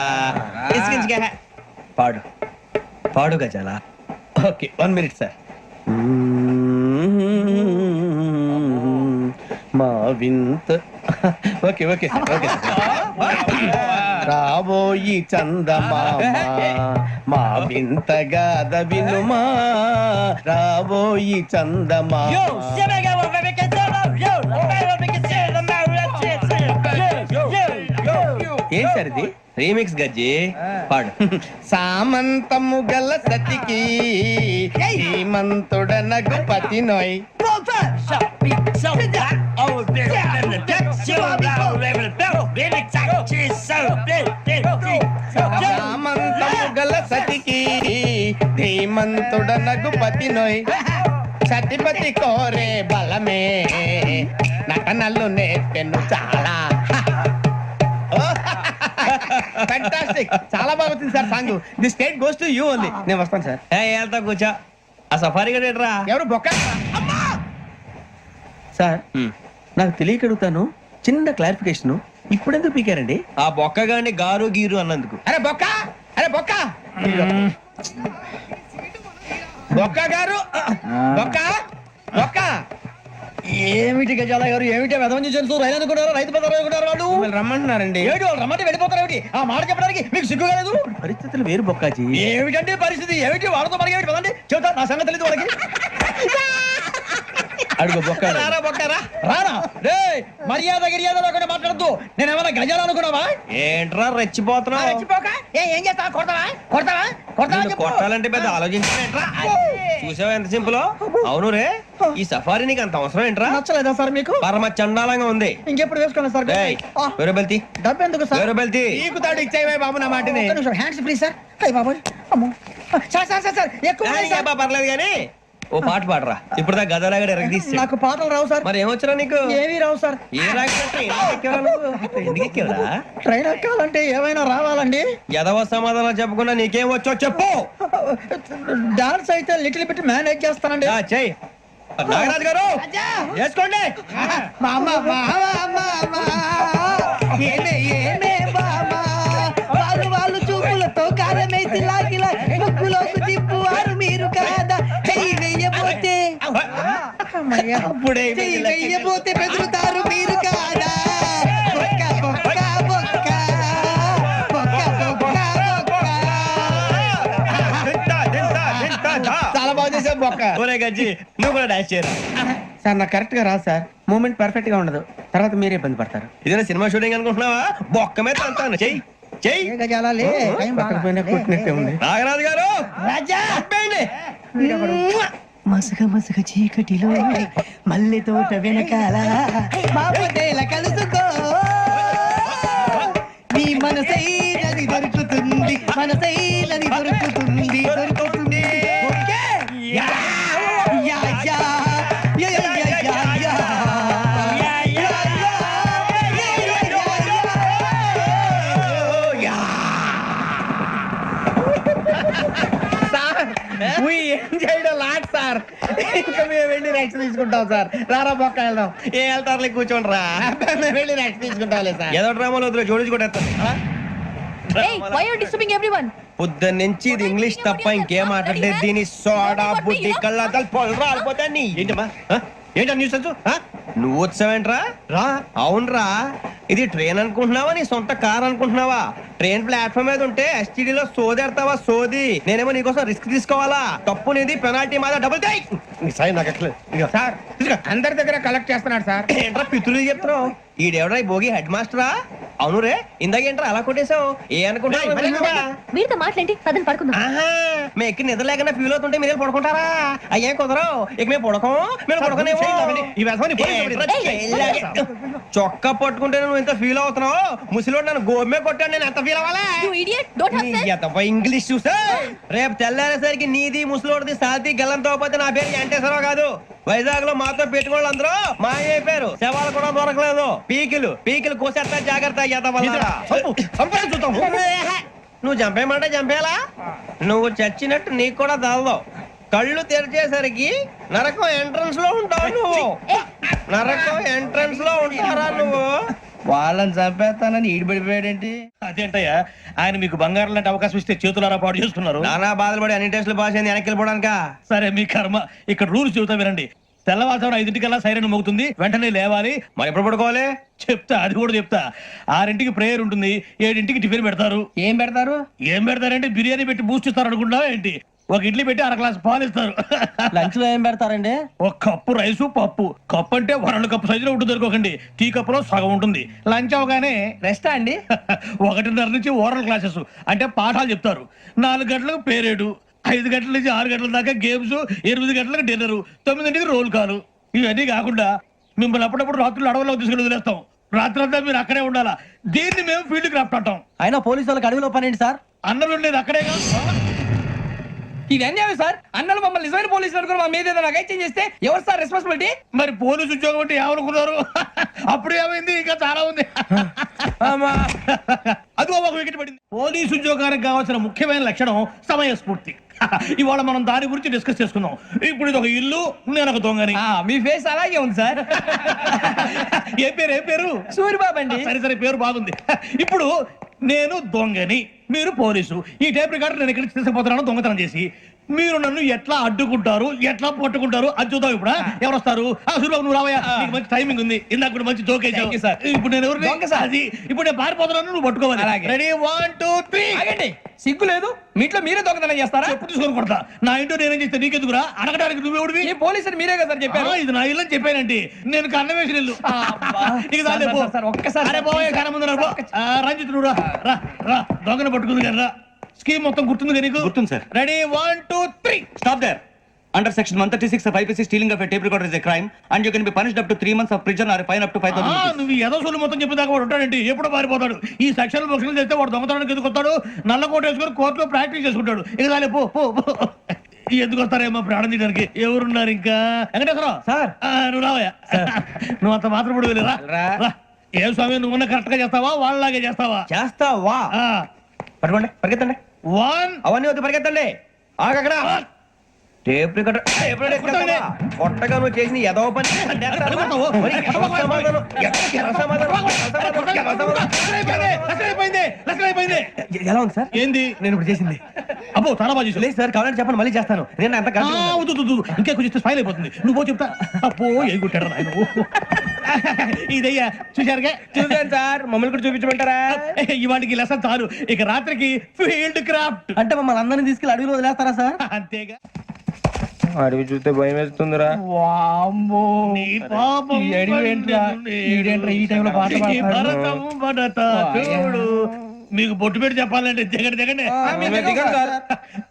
పాడు పాడు గజాల. Okay 1 minute sir. మా వింత ఓకే ఓకే ఓకే రాబోయి చందమామ మా వింతగా వినుమా. రాబోయి చందమామ. ఏం సార్ ఇది? రీమిక్స్ గజ్జి. పాడు. సామంతము గల సతికి శ్రీమంతుడ నగుపతి నోయ్. సామంతము గల సతికి ధీమంతుడ నగుపతి నోయ్. సతిపతి కోరే బలమే నటనలు నేర్పెను చాలా. ఫ్యాంటాస్టిక్, చాలా బాగా వచ్చింది sir song. The state goes to you only. నేను వస్తాను సార్. వెళ్తా కూర్చో. ఆ సఫారీ గడేట్రా ఎవరు బొక్క సార్? నాకు తెలియక అడుగుతాను, చిన్న క్లారిఫికేషన్. ఇప్పుడెందుకు పీకారండి? ఆ బొక్క గాని గారు గీరు అన్నందుకు. అరే బొక్క, అరే బొక్క, బొక్క గారు, బొక్క బొక్క. ఏమిటి గజాల గారు? ఏమిటి వెదవని జంతువు? రైలు అనుకున్నారు, రైతు బజార్ అనుకున్నారు. వాళ్ళు రమ్మంటున్నారండి. ఏమిటి వాళ్ళు రమ్మంటే వెళ్ళిపోతారు? ఏమిటి ఆ మాట చెప్పడానికి మీకు సిగ్గు కాలేదు? పరిస్థితులు వేరు బొక్కాజీ. ఏమిటంటే పరిస్థితి? ఏమిటి వాళ్ళతో మనకి ఏమిటి? పదండి చెబుతా నా సంగతి తెలియదు వాళ్ళకి. అడుగు బొక్క రారా బొక్కరా రానా రే మర్యాద గిర్యాద లేకుండా మాట్లాడద్దు నేను ఏమైనా గజాలు అనుకున్నావా ఏంట్రా రెచ్చిపోతున్నావు రెచ్చిపోక ఏం చేస్తావా కొడతావా కొడతావా కొడతావా నిన్ను చెప్పు. కొట్టాలంటే పెద్ద ఆలోచించానేంట్రా చూసావా ఎంత సింపుల్ అవును రే ఈ సఫారీ నీకు అంత అవసరం ఏంట్రా నచ్చలేదా సార్ మీకు పరమ చండాలంగా ఉంది ఇంకెప్పుడు వేసుకోండి సార్ డేయ్, వేరే బెల్తి డబ్బు ఎందుకు సార్ వేరే బెల్తి నీకు తాడు ఇచ్చేవే బాబు నా మాటని హ్యాండ్స్ ఫ్రీ సార్ అయ్యి బాబు అమ్మో సార్ సార్ సార్ సార్ ఎక్కువ ఉన్నాయి సార్. పర్లేదు కానీ ఓ పాట పాడరా ఇప్పుడు దా గదలాగడ ఎరగ తీసి నాకు పాటలు రావు సార్ మరి ఏమొచ్చరా నీకు ఏమీ రావు సార్ ఏ రాకపోతే ఎందుకు ఎక్కేవరా ట్రైన్ ఎక్కాలంటే ఏమైనా రావాలండి ఎదవ సమాధానం చెప్పకుండా నీకేం వచ్చో చెప్పు డాన్స్ అయితే లిటిల్ బిట్ మేనేజ్ చేస్తానండి ఆ, చెయ్ నాగరాజు గారు వేసుకోండి మామ ఏమే ఏమే బామా వాళ్ళు చూపులతో కారమేసి లాగిలా ముగ్గులోకి తిప్పువారు మీరు కాదా చెయ్యి వెయ్యబోతే అప్పుడే చెయ్యి వెయ్యబోతే బెదురుతారు మీరు కాదా బొక్క బొక్క బొక్క బొక్క బొక్క బొక్క చాలా బాగా చేసావు బొక్క ఒరే గజ్జి నువ్వు కూడా డాన్స్ చేయరా సార్ నాకు కరెక్ట్ గా రాదు సార్ మూమెంట్ పర్ఫెక్ట్ గా ఉండదు తర్వాత మీరే ఇబ్బంది పడతారు. ఇదేనా సినిమా షూటింగ్ అనుకుంటున్నావా బొక్క మీద అంతాను చెయ్యి చెయ్యి గజాలే కొట్టినట్టే ఉంది. నాగరాజు గారు రాజా చెప్పండి మసక మసక చీకటిలో మల్లె తోట వెనకాల బాబుదేల కలుసుకో నీ మనసైనది దొరుకుతుంది మనసైనది దొరుకుతుంది దొరుకుతుంది okay? Yeah, yeah, yeah, yeah, yeah, yeah, yeah, yeah. Yeah, yeah, yeah, yeah, yeah, yeah. Sir we enjoyed a lot, sir ఇంకా మేము వెళ్ళి రెక్స్ తీసుకుంటాం సార్ రారా బొక్క వెళ్దాం ఏ వెళ్తారులే కూర్చోండి రా మేము వెళ్ళి రెక్స్ తీసుకుంటాంలే సార్ ఏదో డ్రామాలో వద్దులే జోడించుకుంటా పొద్దున్న నుంచి ఇది ఇంగ్లీష్ తప్ప ఇంకేం మాట్లాడలేదు దీని సోడా బుద్ధి కళ్ళ పొలు రాలిపోతా నీ ఏంటమ్మా ఏంటా న్యూస్ నువ్వు వచ్చావేంట్రా రా అవునరా ఇది ట్రైన్ అనుకుంటున్నావా నీ సొంత కార్ అనుకుంటున్నావా ట్రైన్ ప్లాట్ఫామ్ మీద ఉంటే ఎస్టీడీలో సోదేడతావా సోది నేనేమో నీకోసం రిస్క్ తీసుకోవాలా తప్పు నీది పెనాల్టీ మాదా డబుల్ టై సార్ అందరి దగ్గర కలెక్ట్ చేస్తున్నాడు సార్ ఏంట్రా పితులు చెప్తున్నావు ఈడెవడ్రా ఈ భోగి హెడ్ మాస్టరా అవును రే ఇందాకేంట్రా అలా కొట్టేశావు ఏ అనుకుంటా వీరితో మాట్లాడి పదని పడుకుందాం. ఆహా మేము ఎక్కి నిద్ర లేకుండా ఫీల్ అవుతుంటే మీరే పడుకుంటారా అయ్యే కుదరవు ఇక మేము పడకం మేము పడకనేమో చొక్కా పట్టుకుంటే నువ్వు ఎంత ఫీల్ అవుతున్నావు ముసలివాడు నన్ను గోమే కొట్టాడు నేను ఎంత ఫీల్ అవ్వాలా ఇంగ్లీష్ చూసా రేపు తెల్లారేసరికి నీది ముసలోడిది సాది గల్లంతో పోతే నా పేరు వెంకటేశ్వరరావు కాదు వైజాగ్ లో మాతో పెట్టుకోళ్ళు అందరూ మాయైపోయారు శవాలు కూడా దొరకలేదు పీకిలు కోసేస్తా జాగ్రత్త నువ్వు చంపేయమంటే చంపేలా నువ్వు చచ్చినట్టు నీకు కూడా తగదు కళ్ళు తెరిచేసరికి నరకం ఎంట్రన్స్ లో ఉంటావు నువ్వు నరకం ఎంట్రన్స్ లో ఉంటారా నువ్వు వాళ్ళని చంపేస్తానని ఈడిపడిపోయాడేంటి అదేంటయ్యా ఆయన మీకు బంగారం లాంటి అవకాశం ఇస్తే చేతులారా పాటు చేసుకున్నారు. నానా బాధలు పడి అన్ని టెస్టులు పాస్ అయింది వెనక్కి వెళ్ళిపోవడానికా సరే మీ కర్మ. ఇక్కడ రూల్స్ చెబుతా వినండి. తెల్లవారుజామున 5:00కల్లా సైరన్ మోగుతుంది, వెంటనే లేవాలి. మరి ఎప్పుడు పడుకోవాలి చెప్తా, అది కూడా చెప్తా. 6:00కి ప్రేయర్ ఉంటుంది, 7:00కి టిఫిన్ పెడతారు. ఏం పెడతారు ఏం పెడతారంటే బిర్యానీ పెట్టి బూస్ట్ ఇస్తారు అనుకుంటావా ఏంటి? ఒక ఇడ్లీ పెట్టి 1 గ్లాస్ పాలు ఇస్తారు. లంచ్ లో ఏం పెడతారండి ఒక కప్పు రైసు పప్పు. కప్పు అంటే 2 కప్పు సైజులో ఉంటుంది అనుకోకండి, టీ కప్పులో సగం ఉంటుంది. లంచ్ అవగానే రెస్టా అండి 1:30 నుంచి ఓరల్ క్లాసెస్ అంటే పాఠాలు చెప్తారు. 4 గంటలకు పేరేడు, 5 గంటల నుంచి 6 గంటల దాకా గేమ్స్, 8 గంటలకు డిన్నర్, 9ంటికి రోల్ కాలు. ఇవన్నీ కాకుండా మిమ్మల్ని అప్పుడప్పుడు రాత్రులు అడవుల్లో తీసుకుని వదిలేస్తాం. రాత్రంతా మీరు అక్కడే ఉండాలా. దీన్ని మేము ఫీల్డ్కి రాపటాం. అయినా పోలీసు వాళ్ళకి అడవిలో పని ఏంటి సార్ అన్నం ఉండేది అక్కడే కాదు. ఇది అన్యాయం సార్. అన్నలు మమ్మల్ని నిజమైన పోలీసులు అనుకుని మా మీద ఏదైనా అగైత్యం చేస్తే ఎవరు సార్ రెస్పాన్సిబిలిటీ? మరి పోలీసు ఉద్యోగం అంటే ఏమనుకున్నారు? అప్పుడు ఏమైంది, ఇంకా చాలా ఉంది. అదిగో ఒక వికెట్ పడింది. పోలీసు ఉద్యోగానికి కావాల్సిన ముఖ్యమైన లక్షణం సమయస్ఫూర్తి. ఇవాళ మనం దాని గురించి డిస్కస్ చేసుకుందాం. ఇప్పుడు ఇది ఒక ఇల్లు, నేను ఒక దొంగని. మీ ఫేస్ అలాగే ఉంది సార్. ఏ పేరు? సూరిబాబు అండి. సరే పేరు బాగుంది. ఇప్పుడు నేను దొంగని, మీరు పోలీసు. ఈ టైప్ రికార్డు నేను ఇక్కడికి తీసుకుపోతున్నాను దొంగతనం చేసి. మీరు నన్ను ఎట్లా అడ్డుకుంటారు ఎట్లా పట్టుకుంటారు అది చూద్దాం ఇప్పుడు ఎవరు వస్తారు సూర్యబాబు నువ్వు రావయ్యా నీకు మంచి టైమింగ్ ఉంది ఇందాక కూడా మంచి జోక్ వేసావు సార్ ఇప్పుడు నేను ఎవరు అది ఇప్పుడు నేను పారిపోతున్నాను నువ్వు పట్టుకోవాలి రెడీ 1 2 3 ఆగండి సిగ్గు లేదు మీ ఇంట్లో మీరే దొంగతనం చేస్తారా చెప్పు తీసుకొని కొడతా నా ఇంట్లో నేనేం చేస్తే నీకెందుకురా అడగడానికి నువ్వెవడివి ఈ పోలీసులు మీరే కదా సార్ చెప్పారు ఇది నా ఇల్లు అని చెప్పానండి నేను కన్న వేసిన ఇల్లు ఇక చాలే పో. సార్, ఒక్కసారి అరే పోయే కన్న ముందు రా పో. రంజిత్ నువ్వు రా రా రా దొంగను పట్టుకుంది కదా రా స్కీమ్ మొత్తం గుర్తుంది నీకు గుర్తుంది sir. Ready 1 2 3 Stop there. Under section 136 of IPC, stealing of a tape recorder is a crime, and you can be punished up to 3 months of prison or a fine up to 5,000 rupees. నువ్వు ఏదో సొల్లు మొత్తం చెప్పేదాకా వాడు ఉంటాడండి ఎప్పుడు పారిపోతాడు ఈ సెక్షన్ బొక్షన్లు చేస్తే వాడు దొంగతనానికి ఎందుకు వస్తాడు నల్ల కోట వేసుకొని కోర్టులో ప్రాక్టీస్ చేసుకుంటాడు ఇక చాలే పో పో పో. ఎందుకు వస్తారేమో ప్రాణం తీయడానికి ఎవరున్నారు ఇంకా వెంకటేశ్వరరావు సార్. నువ్వు రావయ్యా నువ్వు అంత మాత్రం ఇప్పుడు వెళ్ళి రా రా. ఏ స్వామి నువ్వు కరెక్ట్ గా చేస్తావా వాళ్ళలాగే చేస్తావా చేస్తావా పట్టుకోండి పరిగెత్తండి 1 అవన్నీ వద్దు పరిగెత్తండి ఆగక్కడ టేప్ రికార్డర్ కొట్టగా నువ్వు చేసిన ఏదో పని ఎలా ఉంది సార్ ఏంది నేను ఇప్పుడు చేసింది అబ్బో చాలా బాగా చేసావు. లేదు సార్ కావాలంటే చెప్పండి మళ్ళీ చేస్తాను నేను అంత వద్దు, వద్దు, వద్దు. ఇంకా కొంచెం స్మైల్ అయిపోతుంది నువ్వు పో చెప్తా అప్పో ఏ కొట్టాడు నాయన ఇదయ్యా చూశారుగా చూసాను సార్ మమ్మల్ని కూడా చూపించమంటారా ఇవాటికి లెసన్ చాలు ఇక రాత్రికి ఫీల్డ్ క్రాఫ్ట్ అంటే మమ్మల్ని అందరినీ తీసుకెళ్ళి అడుగులో వదిలేస్తారా సార్ అంతేగా అడవి చూస్తే భయం వేస్తుందిరా. నీ పాపం ఈ టైంలో పాట ఈ భరతం భరత చూడు మీకు బొట్టు పెట్టి చెప్పాలంటే దిగండి దిగండి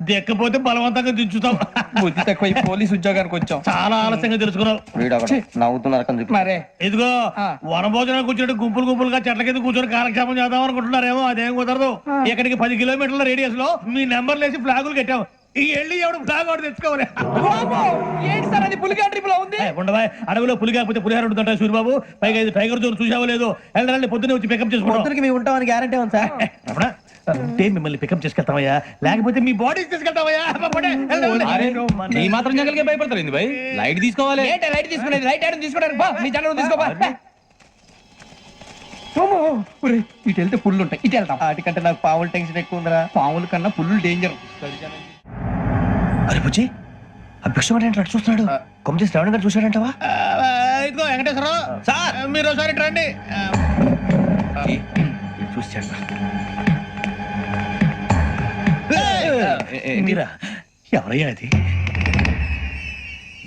దిక్కపోతే బలవంతంగా దించుతాం బుద్ధి తక్కువ ఈ పోలీస్ ఉద్యోగానికి వచ్చాం చాలా ఆలస్యంగా తెలుసుకున్నావు నవ్వుతున్నారు మరే ఇదిగో వనభోజనం కూర్చొని గుంపులు గుంపులుగా చెట్ల కింద కూర్చొని కాలక్షేపం చేద్దాం అనుకుంటున్నారేమో అదేం కుదరదు ఇక్కడికి 10 కిలోమీటర్ల రేడియస్ లో మీ నెంబర్లు వేసి ఫ్లాగులు కట్టాం ఈ వెళ్ళి ఎవడు ఫ్లాగ్ ఒకటి తెచ్చుకోవాలి ఏంటి సార్ అది పులిగా ట్రిప్ ఉంది ఉండవా అడవిలో పులి కాకపోతే పులిహార ఉంటుంటా సూర్యబాబు పైగా ఇది టైగర్ జోన్ చూసావో లేదో వెళ్ళాలి పొద్దున్నే వచ్చి పికప్ చేసుకుంటాం మేము ఉంటామని గ్యారంటీ ఉంది సార్ అంటే మిమ్మల్ని పికప్ చేసుకెళ్తామయ్యా లేకపోతే మీ బాడీ తీసుకెళ్తామయ్యా ఈ మాత్రం జంగల్కే భయపడతారు భయ్ లైట్ తీసుకోవాలి లైట్ తీసుకునేది లైట్ ఐటమ్ తీసుకోవడానికి బా మీ జనం తీసుకోబా ఇటు వెళ్తే పుల్లు ఉంటాయి ఇటు వెళ్తాం వాటికంటే నాకు పావులు టెన్షన్ ఎక్కువ ఉందిరా పాముల కన్నా పుల్లు డేంజర్ అరే బుజ్జి ఆ భిక్షం అంటే చూస్తున్నాడు కొమ్మ శ్రావణ్ గారు చూశాడంటవా ఇదిగో వెంకటేశ్వరరావు సార్ మీరు ఒకసారి రండి చూశాడు మీరా ఎవరయ్యా అది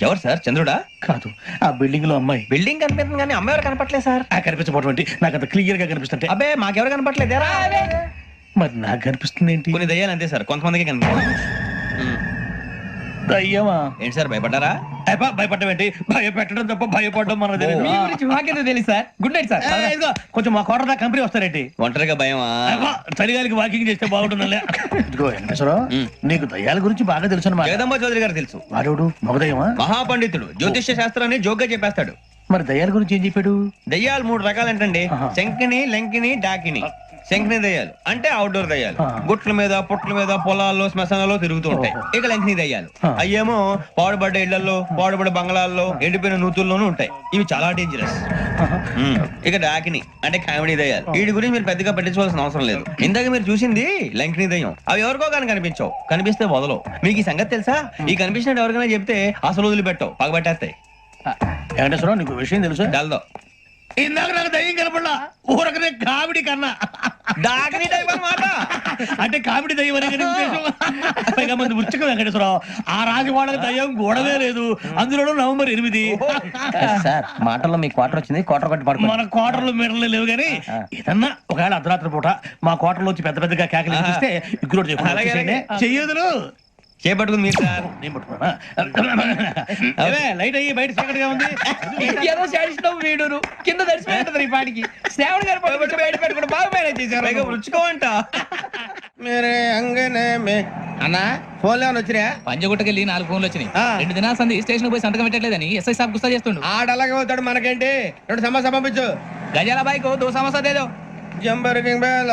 ఎవరు సార్ చంద్రుడా కాదు ఆ బిల్డింగ్ లో అమ్మాయి బిల్డింగ్ కనిపిస్తుంది కానీ అమ్మ ఎవరు కనపట్లేదు సార్ కనిపించబోటువంటి నాకు అంత క్లియర్ గా కనిపిస్తుంటే అబ్బే మాకెవరు కనపట్లేదేరా మరి నాకు కనిపిస్తుంది ఏంటి కొన్ని దయ్యాలు అంతే సార్ కొంతమందికి కనిపిస్తుంది అయ్యమా ఏంటి సార్ భయపడ్డారా భయపడడం ఏంటి భయపెట్టడం తప్ప భయపడడం మన తెలియదు మీ గురించి మాకేదో తెలుసు సార్ గుడ్ నైట్ సార్ ఇదిగో కొంచెం మా కోట దాకా కంపెనీ వస్తారేంటి ఒంటరిగా భయమా చలిగాలికి వాకింగ్ చేస్తే బాగుంటుందిలే ఇదిగో వెంకటేశ్వరరావు నీకు దయ్యాల గురించి బాగా తెలుసు అన్నమాట జగదంబ చౌదరి గారు తెలుసు వాడోడు మగదయ్యమా మహాపండితుడు జ్యోతిష్య శాస్త్రాన్ని జోగ్గా చెప్పేస్తాడు మరి దయ్యాల గురించి ఏం చెప్పాడు దయ్యాలు 3 రకాలంటండి శంకిని లంకిని డాకిని శంకిని దయ్యాలు అంటే అవుట్డోర్ దయ్యాలు గుట్ల మీద పుట్ల మీద పొలాల్లో శ్మశానాల్లో తిరుగుతూ ఉంటాయి ఇక లంకిని దయ్యాలు అయ్యేమో పాడుబడ్డ ఇళ్లలో పాడుబడ్డ బంగ్లాల్లో ఎండిపోయిన నూతుల్లోనూ ఉంటాయి ఇవి చాలా డేంజరస్ ఇక డాకిని అంటే కామెడీ దయ్యాలు వీటి గురించి మీరు పెద్దగా పట్టించుకోవాల్సిన అవసరం లేదు ఇందాక మీరు చూసింది లంకిని దయ్యం అవి ఎవరికో కానీ కనిపించవు కనిపిస్తే వదలవు మీకు ఈ సంగతి తెలుసా ఈ కనిపించినట్టు ఎవరికైనా చెప్తే అసలు వదిలిపెట్టవు పగబట్టేస్తాయి వెంకటేశ్వరరావు నీకు విషయం తెలుసా డల్దో ఇందాక నాకు దయ్యం కనపడలా ఊరకనే కామెడీ కన్నా డాకిని టైప్ అన్నమాట అంటే కామెడీ దయ్యం అనే ఉద్దేశం పైగా మంది ఉచ్చక వెంకటేశ్వరరావు ఆ రాజు వాళ్ళకి దయ్యం గోడవే లేదు అందులో నవంబర్ 8 సార్ మాటల్లో మీ క్వార్టర్ వచ్చింది క్వార్టర్ కొట్టి పడుకో మన క్వార్టర్లు మీటర్లు లేవు కానీ ఏదన్నా ఒకవేళ అర్ధరాత్రి పూట మా క్వార్టర్లో వచ్చి పెద్ద పెద్దగా కేకలు చూస్తే ఇగ్గురు చెయ్యదులు చేపట్టుకుంది మీరు సార్ నేను పట్టుకున్నా లైట్ అయ్యి బయట చీకటిగా ఉంది ఏదో శాడిస్ట్ వీడును కింద దర్శనం ఈ పాటికి శ్రావణ్ గారు పట్టుకుంటే బయట పెట్టుకుంటే బాగా మేనేజ్ చేశారు రుచుకోవంట మీరే అంగనే అన్నా ఫోన్ లో వచ్చినా పంజగుట్టకెళ్ళి 4 ఫోన్లు వచ్చినాయి 2 దినాల సంది స్టేషన్ పోయి సంతకం పెట్టలేదని ఎస్ఐ సాబ్ గుస్తా చేస్తుండు ఆడలాగే పోతాడు మనకేంటి 2 సమస్య పంపించు గజాల బైక్ 2 సమస్య దేదో జంబర్ కింగ్ బెల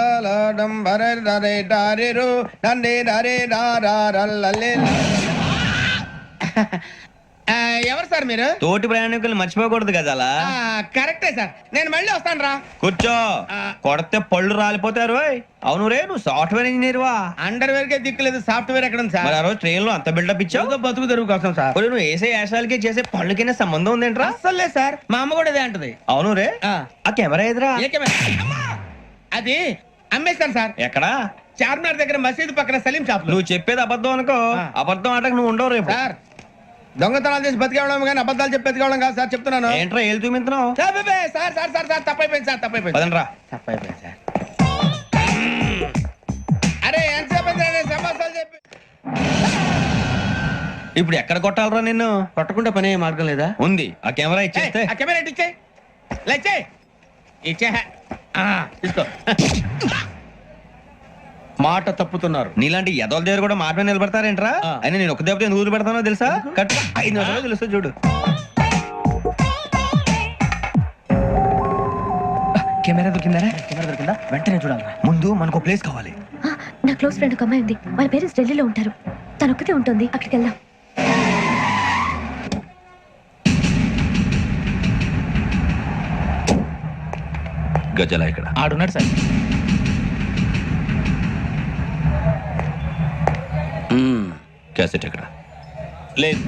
డంబర డరే డారిరు నందే డరే డారల్లలే ఎవరు సార్ మీరు? తోటి ప్రయాణికులు మర్చిపోకూడదు గజాల. కరెక్టే సార్, నేను మళ్ళీ వస్తాను రా. కూర్చో, కొడితే పళ్ళు రాలిపోతారు. అవును రే, నువ్వు సాఫ్ట్వేర్ ఇంజనీర్ వా? అండర్వేర్ కే దిక్కులేదు, సాఫ్ట్వేర్ ఎక్కడ ఉంది మరి సార్? ఆ రోజు ట్రైన్ లో అంత బిల్డప్ ఇచ్చావు. బతుకు తెరువు కోసం సార్. ఒరేయ్, నువ్వు వేసే యాశాలకి చేసే పళ్ళకైనా సంబంధం ఉందేంట్రా? అస్సలు లేదు సార్, మా అమ్మ కూడా ఇదే అంటది. అవును రే, ఆ కెమెరా ఎదురా? ఏ కెమెరా? అమ్మా! అది అమ్మేస్తాను సార్. ఎక్కడా? చార్మినార్ దగ్గర మసీదు పక్కన సలీం షాప్ లో. నువ్వు చెప్పేది అబద్ధం అనుకో, అబద్ధం ఆటకు నువ్వు ఉండవు రేపు. సార్, దొంగతనాలు చేసి బతికేవడం కానీ అబద్ధాలు చెప్పి బతికేవడం కాదు సార్, చెప్తున్నాను. ఏంట్రా ఏళ్ళు చూపించినావు? Sir sir sir sir sir తప్పైపోయింది సార్, తప్పైపోయింది. పదండ్రా. తప్పైపోయింది సార్. అరే ఎంతసేపు సమాసాలు చెప్పి ఇప్పుడు ఎక్కడ కొట్టాలరా నిన్ను? కొట్టకుండా పనే మార్గం లేదా? ఉంది, ఆ కెమెరా ఇచ్చేస్తే. ఆ కెమెరా ఇచ్చే లేచే ఇచ్చే తీసుకో. మాట తప్పుతున్నారు. నీలాంటి ఎదల దగ్గర కూడా మాట మీద నిలబడతారేంట్రా? అయినా నేను ఒక దెబ్బతో ఎందుకు పెడతానో తెలుసా? కరెక్ట్ 5 నిమిషాలు తెలుస్తా చూడు. కెమెరా దొరికిందా? కెమెరా దొరికిందా? వెంటనే చూడాలి. ముందు మనకు ప్లేస్ కావాలి. నా క్లోజ్ ఫ్రెండ్ ఒక అమ్మాయి ఉంది, వాళ్ళ పేరెంట్స్ ఢిల్లీలో ఉంటారు. తను ఒక్కతే ఉంటుంది, అక్కడికి వెళ్దాం. గజాల ఇక్కడ ఆడున్నాడు సార్. క్యాసెట్ ఎక్కడ? లేదు.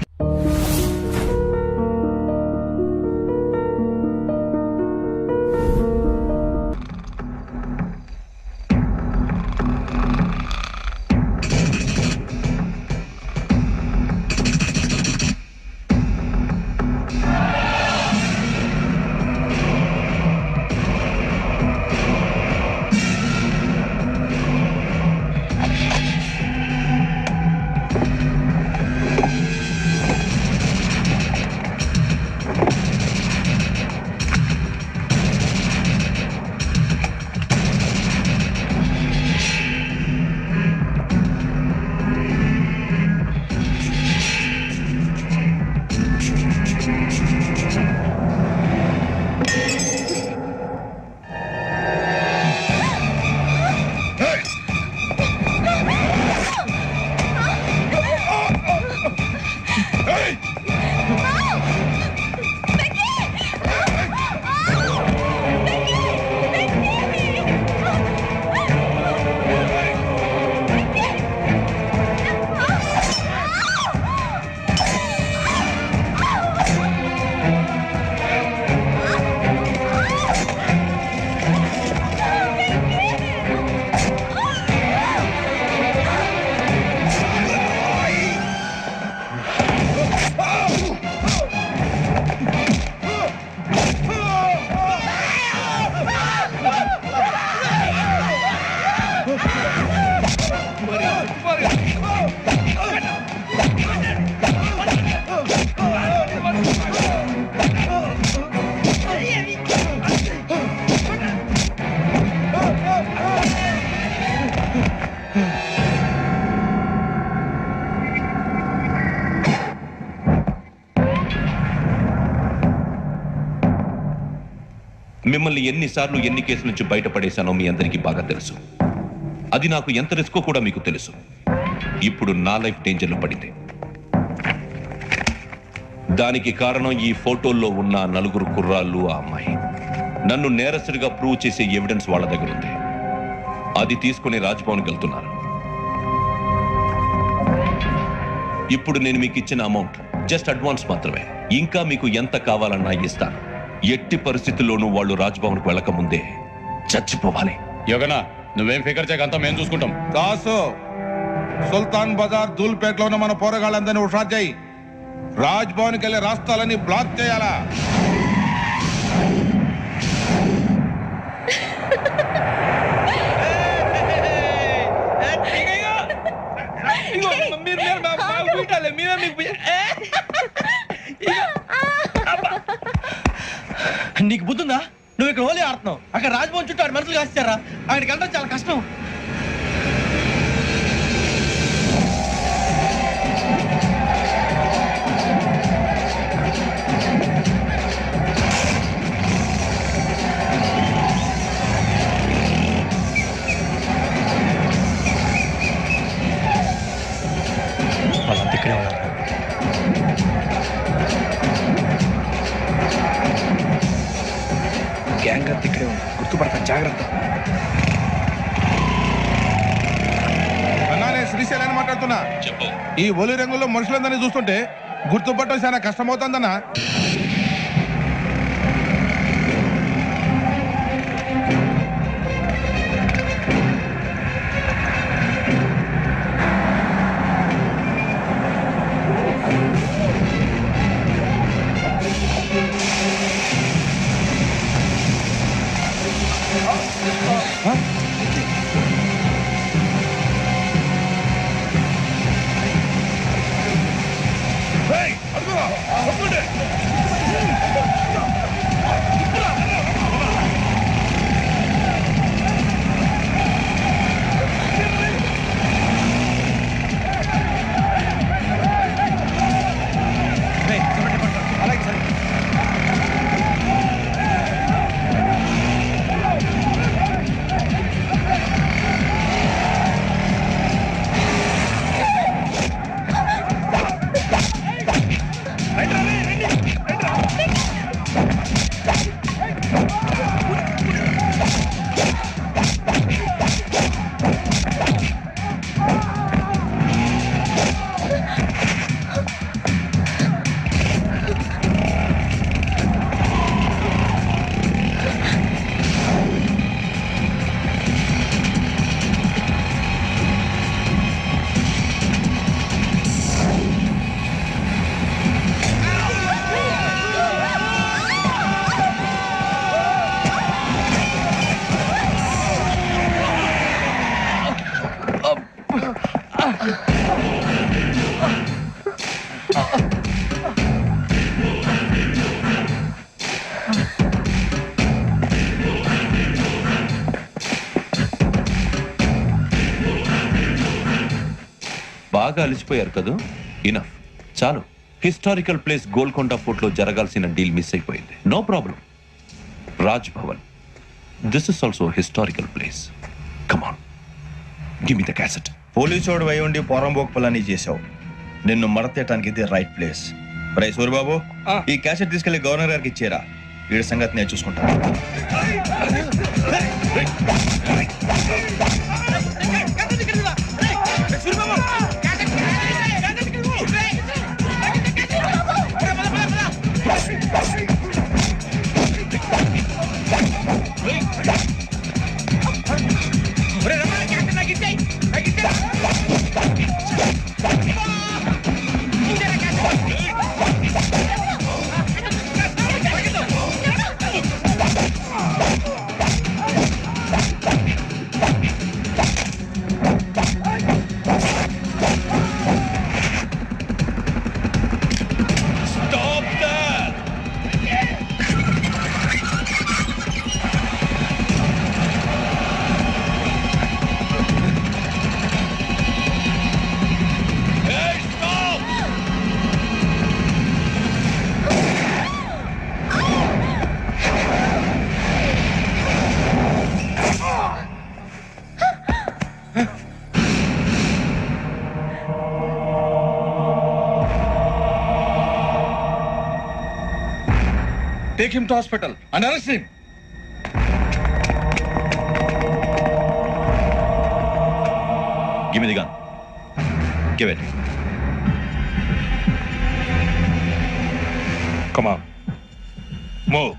మిమ్మల్ని ఎన్నిసార్లు ఎన్ని కేసుల నుంచి బయటపడేశానో మీ అందరికీ బాగా తెలుసు. అది నాకు ఎంత రిస్కో కూడా మీకు తెలుసు. ఇప్పుడు నా లైఫ్ డేంజర్లో పడింది. దానికి కారణం ఈ ఫోటోల్లో ఉన్న 4 కుర్రాళ్ళు, ఆ అమ్మాయి. నన్ను నేరస్తుడిగా ప్రూవ్ చేసే ఎవిడెన్స్ వాళ్ళ దగ్గర ఉంది. అది తీసుకుని రాజ్భవన్కి వెళ్తున్నారు. ఇప్పుడు నేను మీకు ఇచ్చిన అమౌంట్ జస్ట్ అడ్వాన్స్ మాత్రమే. ఇంకా మీకు ఎంత కావాలన్నా ఇస్తాను. ఎట్టి పరిస్థితుల్లోనూ వాళ్ళు రాజ్భవన్కు వెళ్ళక ముందే చచ్చిపోవాలి. యోగనా, నువ్వేం ఫికర్ చేయకంతా మేము చూసుకుంటాం. దాసు, సుల్తాన్ బజార్ ధూల్పేటలో ఉన్న మన పోరగాళ్ళందరినీ హుషారు చేయి. రాజ్ భవన్కి వెళ్ళే రాష్ట్రాలని బ్లాక్ చేయాలా? నీకు బుద్ధుందా? నువ్వు ఇక్కడ హోలీ ఆడుతున్నావు, అక్కడ రాజ్భవన్ చుట్టూ ఆడు మనుషులు కాస్తారా? అక్కడికి వెళ్ళడం చాలా కష్టం. వాళ్ళంతా ఇక్కడే ఉన్నారు. అడుగుతున్నా చెప్పు. ఈ ఒలి రంగుల్లో మనుషులందరినీ చూస్తుంటే గుర్తుపట్టడం చాలా కష్టమవుతుందన్నా. బాగా అలిసిపోయారు కదా, ఇనఫ్, చాలు. హిస్టారికల్ ప్లేస్ గోల్కొండ ఫోర్ట్ లో జరగాల్సిన డీల్ మిస్ అయిపోయింది. No problem. Raj Bhavan, this is also historical place. Come on, give me the cassette. పోలీసోడు అయి ఉండి పోరంబోకు పని చేసావు. నిన్ను మడతేయటానికి ఇది రైట్ ప్లేస్. రై సూరిబాబు, ఈ క్యాసెట్ తీసుకెళ్లి గవర్నర్ గారికి ఇచ్చేరా. వీడి సంగతి నేను చూసుకుంటాను. Take him to hospital and arrest him. Give me the gun. Give it. Come on. Move.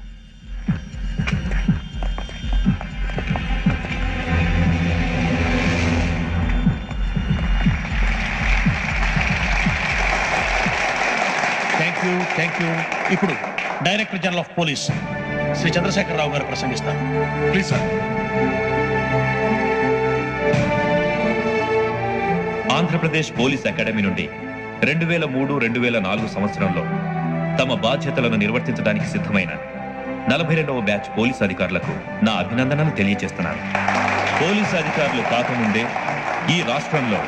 Thank you. ఇప్పుడు director general of police Shri Chandrasekhara Rao గారు ప్రసంగిస్తారు. Please sir. Andhra Pradesh police academy నుండి 2003-2004 సంవత్సరంలో తమ బాధ్యతలను నిర్వర్తించడానికి సిద్ధమైన 42వ బ్యాచ్ పోలీస్ అధికారులకు నా అభినందనలు తెలియజేస్తున్నాను. పోలీసు అధికారులు కాకముందే ఈ రాష్ట్రంలో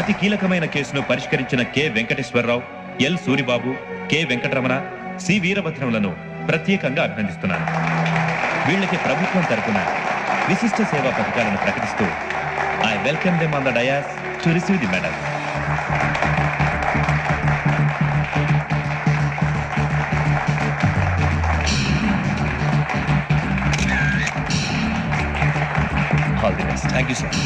అతి కీలకమైన కేసును పరిష్కరించిన K Venkateswara Rao, L Suribabu, K Venkataramana, C వీరభద్రములను ప్రత్యేకంగా అభినందిస్తున్నాను. వీళ్ళకి ప్రభుత్వం తరపున విశిష్ట సేవా పథకాలను ప్రకటిస్తూ I welcome them on the dais to receive the medal. All the best. Thank you sir.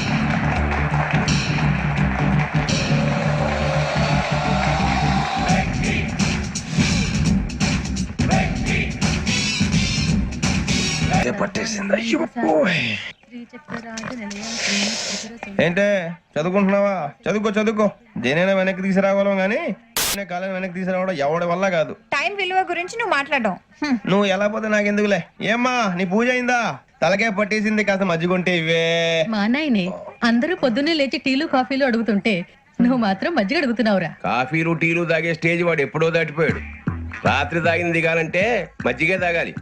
ఏంటే చదువుకుంటున్నావా? చదువుకో దేనైనా వెనక్కి తీసుకురావాలం గానీ కాలం వెనక్కి తీసుకురావడం ఎవడి వల్ల కాదు. టైం విలువ గురించి నువ్వు మాట్లాడడం నువ్వు ఎలా పోతే నాకెందుకులే. ఏమ్మా నీ పూజ అయిందా? తలకే పట్టేసింది, కాస్త మజ్జిగుంటే ఇవే. మా నాయనే అందరూ పొద్దున్నే లేచి టీలు కాఫీలు అడుగుతుంటే నువ్వు మాత్రం మజ్జిగ అడుగుతున్నావురా. కాఫీలు టీలు తాగే స్టేజ్ వాడు ఎప్పుడో దాటిపోయాడు. రాత్రి తాగింది దిగాలంటే మజ్జిగే తాగాలి.